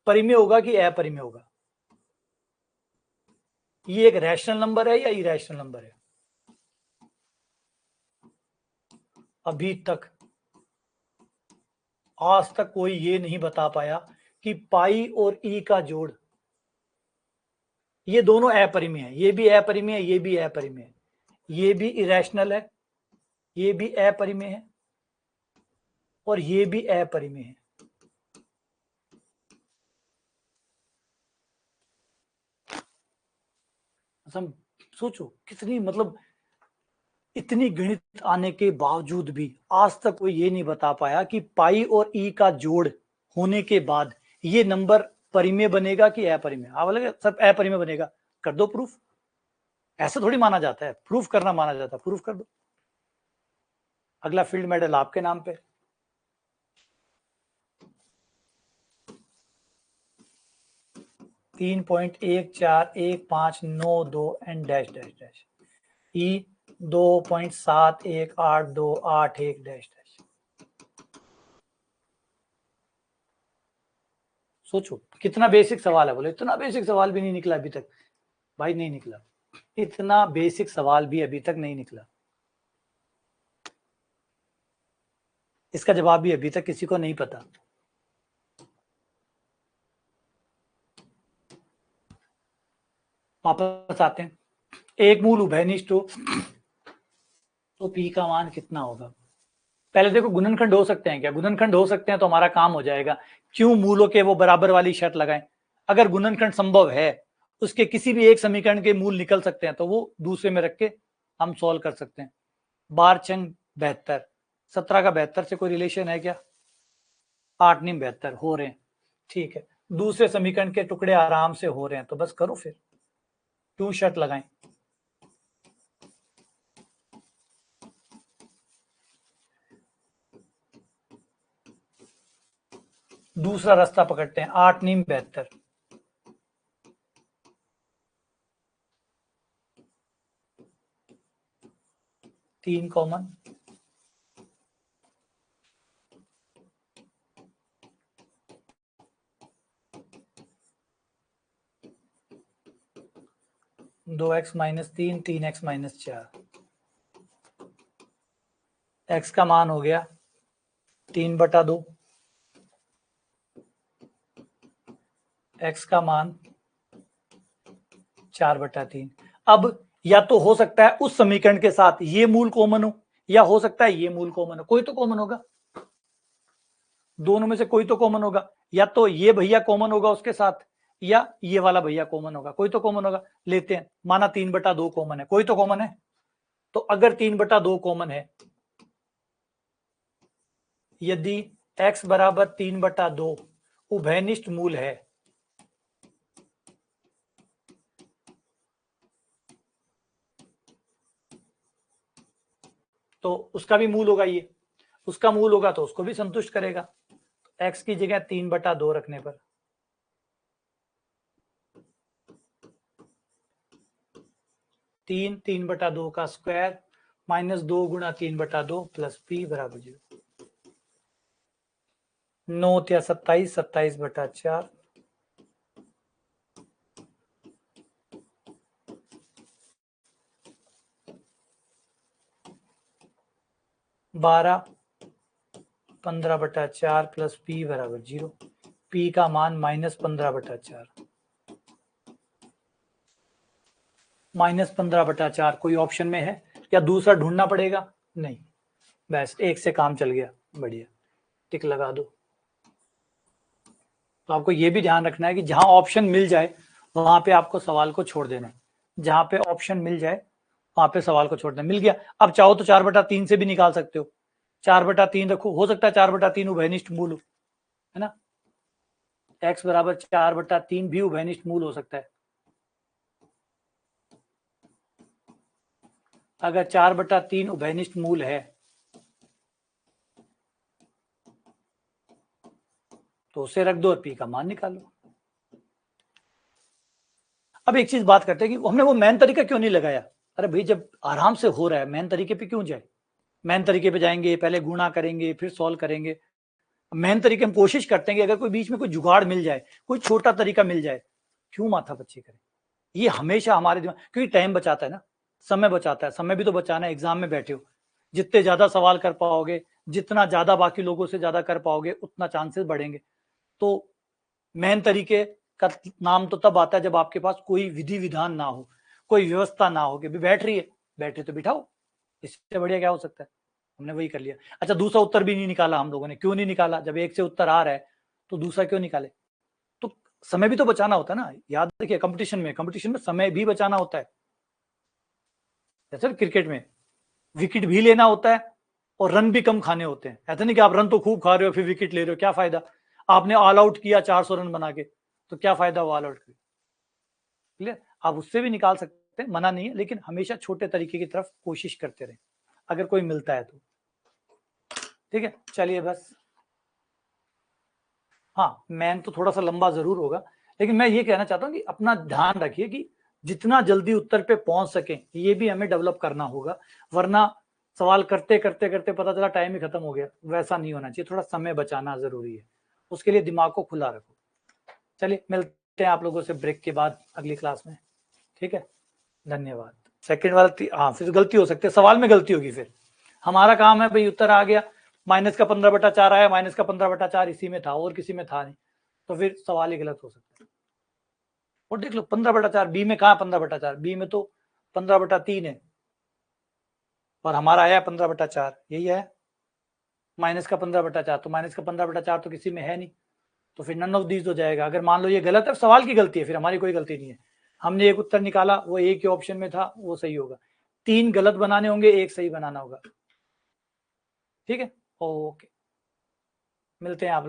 परिमेय होगा कि अपरिमेय होगा। ये एक रैशनल नंबर है या इरेशनल नंबर है? अभी तक आज तक कोई ये नहीं बता पाया कि पाई और ई का जोड़, ये दोनों अपरिमेय है, ये भी अपरिमेय है, ये भी अपरिमेय है, ये भी इरेशनल है, ये भी अपरिमेय है और ये भी अपरिमेय है। सोचो कितनी, मतलब इतनी गणित आने के बावजूद भी आज तक कोई ये नहीं बता पाया कि पाई और ई का जोड़ होने के बाद ये नंबर परिमेय बनेगा कि अपरिमेय। आप बोलेंगे सब अपरिमेय बनेगा, कर दो प्रूफ। ऐसा थोड़ी माना जाता है, प्रूफ करना माना जाता है, प्रूफ कर दो, अगला फील्ड मेडल आपके नाम पे। तीन 3.141592 and dash dash dash E 2.718281 dash dash. सोचो कितना बेसिक सवाल है। बोले इतना बेसिक सवाल भी नहीं निकला अभी तक। भाई नहीं निकला, इतना बेसिक सवाल भी अभी तक नहीं निकला। इसका जवाब भी अभी तक किसी को नहीं पता। वापस आते हैं, एक मूल उभयनिष्ठ हो तो पी का मान कितना होगा। पहले देखो गुणनखंड हो सकते हैं क्या? गुणनखंड हो सकते हैं तो हमारा काम हो जाएगा। क्यों मूलों के वो बराबर वाली शर्त लगाएं? अगर गुणनखंड संभव है, उसके किसी भी एक समीकरण के मूल निकल सकते हैं, तो वो दूसरे में रख के हम सॉल्व कर सकते हैं। 12 चंग 72, 17 का 72 से कोई रिलेशन है क्या? 8 नीम 72 हो रहे हैं, ठीक है। दूसरे समीकरण के टुकड़े आराम से हो रहे हैं, तो बस करो फिर, क्यों शर्त लगाएं। दूसरा रास्ता पकड़ते हैं, 8 नीम 72, 3 कॉमन, दो x minus 3, 3x minus 4, x का मान हो गया 3/2, x का मान 4/3। अब या तो हो सकता है उस समीकरण के साथ ये मूल कॉमन हो, या हो सकता है ये मूल कॉमन हो, कोई तो कॉमन होगा, दोनों में से कोई तो कॉमन होगा। या तो ये भैया कॉमन होगा उसके साथ, या ये वाला भैया कॉमन होगा, कोई तो कॉमन होगा। लेते हैं, माना 3/2 कॉमन है, कोई तो कॉमन है। तो अगर 3/2 कॉमन है, यदि x बराबर 3/2 उभयनिष्ठ मूल है, तो उसका भी मूल होगा, ये उसका मूल होगा तो उसको भी संतुष्ट करेगा। x की जगह 3/2 रखने पर 3/2 का स्क्वायर माइनस 2 गुणा 3/2 प्लस p बराबर 0। 9 या 27, 27/4, बारह 15/4 प्लस p बराबर 0। p का मान -15/4, -15/4 कोई ऑप्शन में है या दूसरा ढूंढना पड़ेगा? नहीं, बस एक से काम चल गया, बढ़िया, टिक लगा दो। तो आपको ये भी ध्यान रखना है कि जहां ऑप्शन मिल जाए वहां पे आपको सवाल को छोड़ देना है। जहां पे ऑप्शन मिल जाए वहां पे सवाल को छोड़ देना। मिल गया, अब चाहो तो 4/3 से भी निकाल सकते हो। 4/3 रखो, हो सकता है 4/3 उभयनिष्ठ मूल हो, है ना। x बराबर 4/3 भी उभयनिष्ठ मूल हो सकता है। अगर 4/3 उभयनिष्ठ मूल है तो उसे रख दो और p का मान निकालो। अब एक चीज बात करते हैं कि हमने वो मेन तरीका क्यों नहीं लगाया। अरे भाई जब आराम से हो रहा है, मेन तरीके पे क्यों जाए। मेन तरीके पे जाएंगे, पहले गुणा करेंगे फिर सॉल्व करेंगे। मेन तरीके हम कोशिश करते हैं कि अगर कोई बीच में कोई जुगाड़ मिल जाए, कोई छोटा तरीका मिल जाए, क्यों माथा पच्ची करें। ये हमेशा हमारे दिमाग, क्योंकि टाइम बचाता है ना, समय बचाता है। समय भी तो बचाना है, एग्जाम में बैठे हो, जितने ज्यादा सवाल कर पाओगे, जितना ज्यादा बाकी लोगों से ज्यादा कर पाओगे, उतना चांसेस बढ़ेंगे। तो मेन तरीके का नाम तो तब आता है जब आपके पास कोई विधि विधान ना हो, कोई व्यवस्था ना हो कि भी बैठ रही है, बैठे तो बिठाओ, इससे बढ़िया क्या हो सकता है। हमने वही कर लिया। अच्छा, दूसरा उत्तर भी नहीं निकाला हम लोगों ने। क्यों नहीं निकाला? जब एक से उत्तर आ रहा है तो दूसरा क्यों निकाले? तो समय भी तो बचाना होता है ना। याद रखिए, कंपटीशन में समय भी बचाना होता है। जैसे क्रिकेट में विकेट भी लेना होता है और रन भी कम खाने होते हैं। ऐसा नहीं कि आप रन तो खूब खा रहे हो फिर विकेट ले रहे हो, क्या फायदा। आपने ऑल आउट किया 400 रन बना के, तो क्या फायदा हुआ ऑल आउट किया। क्लियर? आप उससे भी निकाल सकते हैं, मना नहीं है, लेकिन हमेशा छोटे तरीके की तरफ कोशिश करते रहें अगर कोई मिलता है तो। ठीक है, चलिए बस। हाँ, मैन तो थोड़ा सा लंबा जरूर होगा, लेकिन मैं ये कहना चाहता हूँ कि अपना ध्यान रखिए कि जितना जल्दी उत्तर पे पहुंच सके ये भी हमें डेवलप करना होगा, वरना सवाल करते करते करते पता चला टाइम ही खत्म हो गया। वैसा नहीं होना चाहिए, थोड़ा समय बचाना जरूरी है, उसके लिए दिमाग को खुला रखो। चलिए, मिलते हैं आप लोगों से ब्रेक के बाद अगली क्लास में। ठीक है, धन्यवाद। सेकंड वाला हाँ, फिर गलती हो सकती है, सवाल में गलती होगी। फिर हमारा काम है भाई, उत्तर आ गया, माइनस का 15/4 आया, माइनस का 15/4 इसी में था और किसी में था नहीं, तो फिर सवाल ही गलत हो सकता है। और देख लो 15/4 बी में कहा 15/4, बी में तो 15/3 है और हमारा आया 15/4, यही है। माइनस का 15/4, तो माइनस का 15/4 तो किसी में है नहीं, तो फिर नन ऑफ दीज हो जाएगा। अगर मान लो ये गलत है, सवाल की गलती है, फिर हमारी कोई गलती नहीं है। हमने एक उत्तर निकाला, वो एक ही ऑप्शन में था, वो सही होगा। 3 गलत बनाने होंगे, एक सही बनाना होगा। ठीक है, ओके, मिलते हैं आप।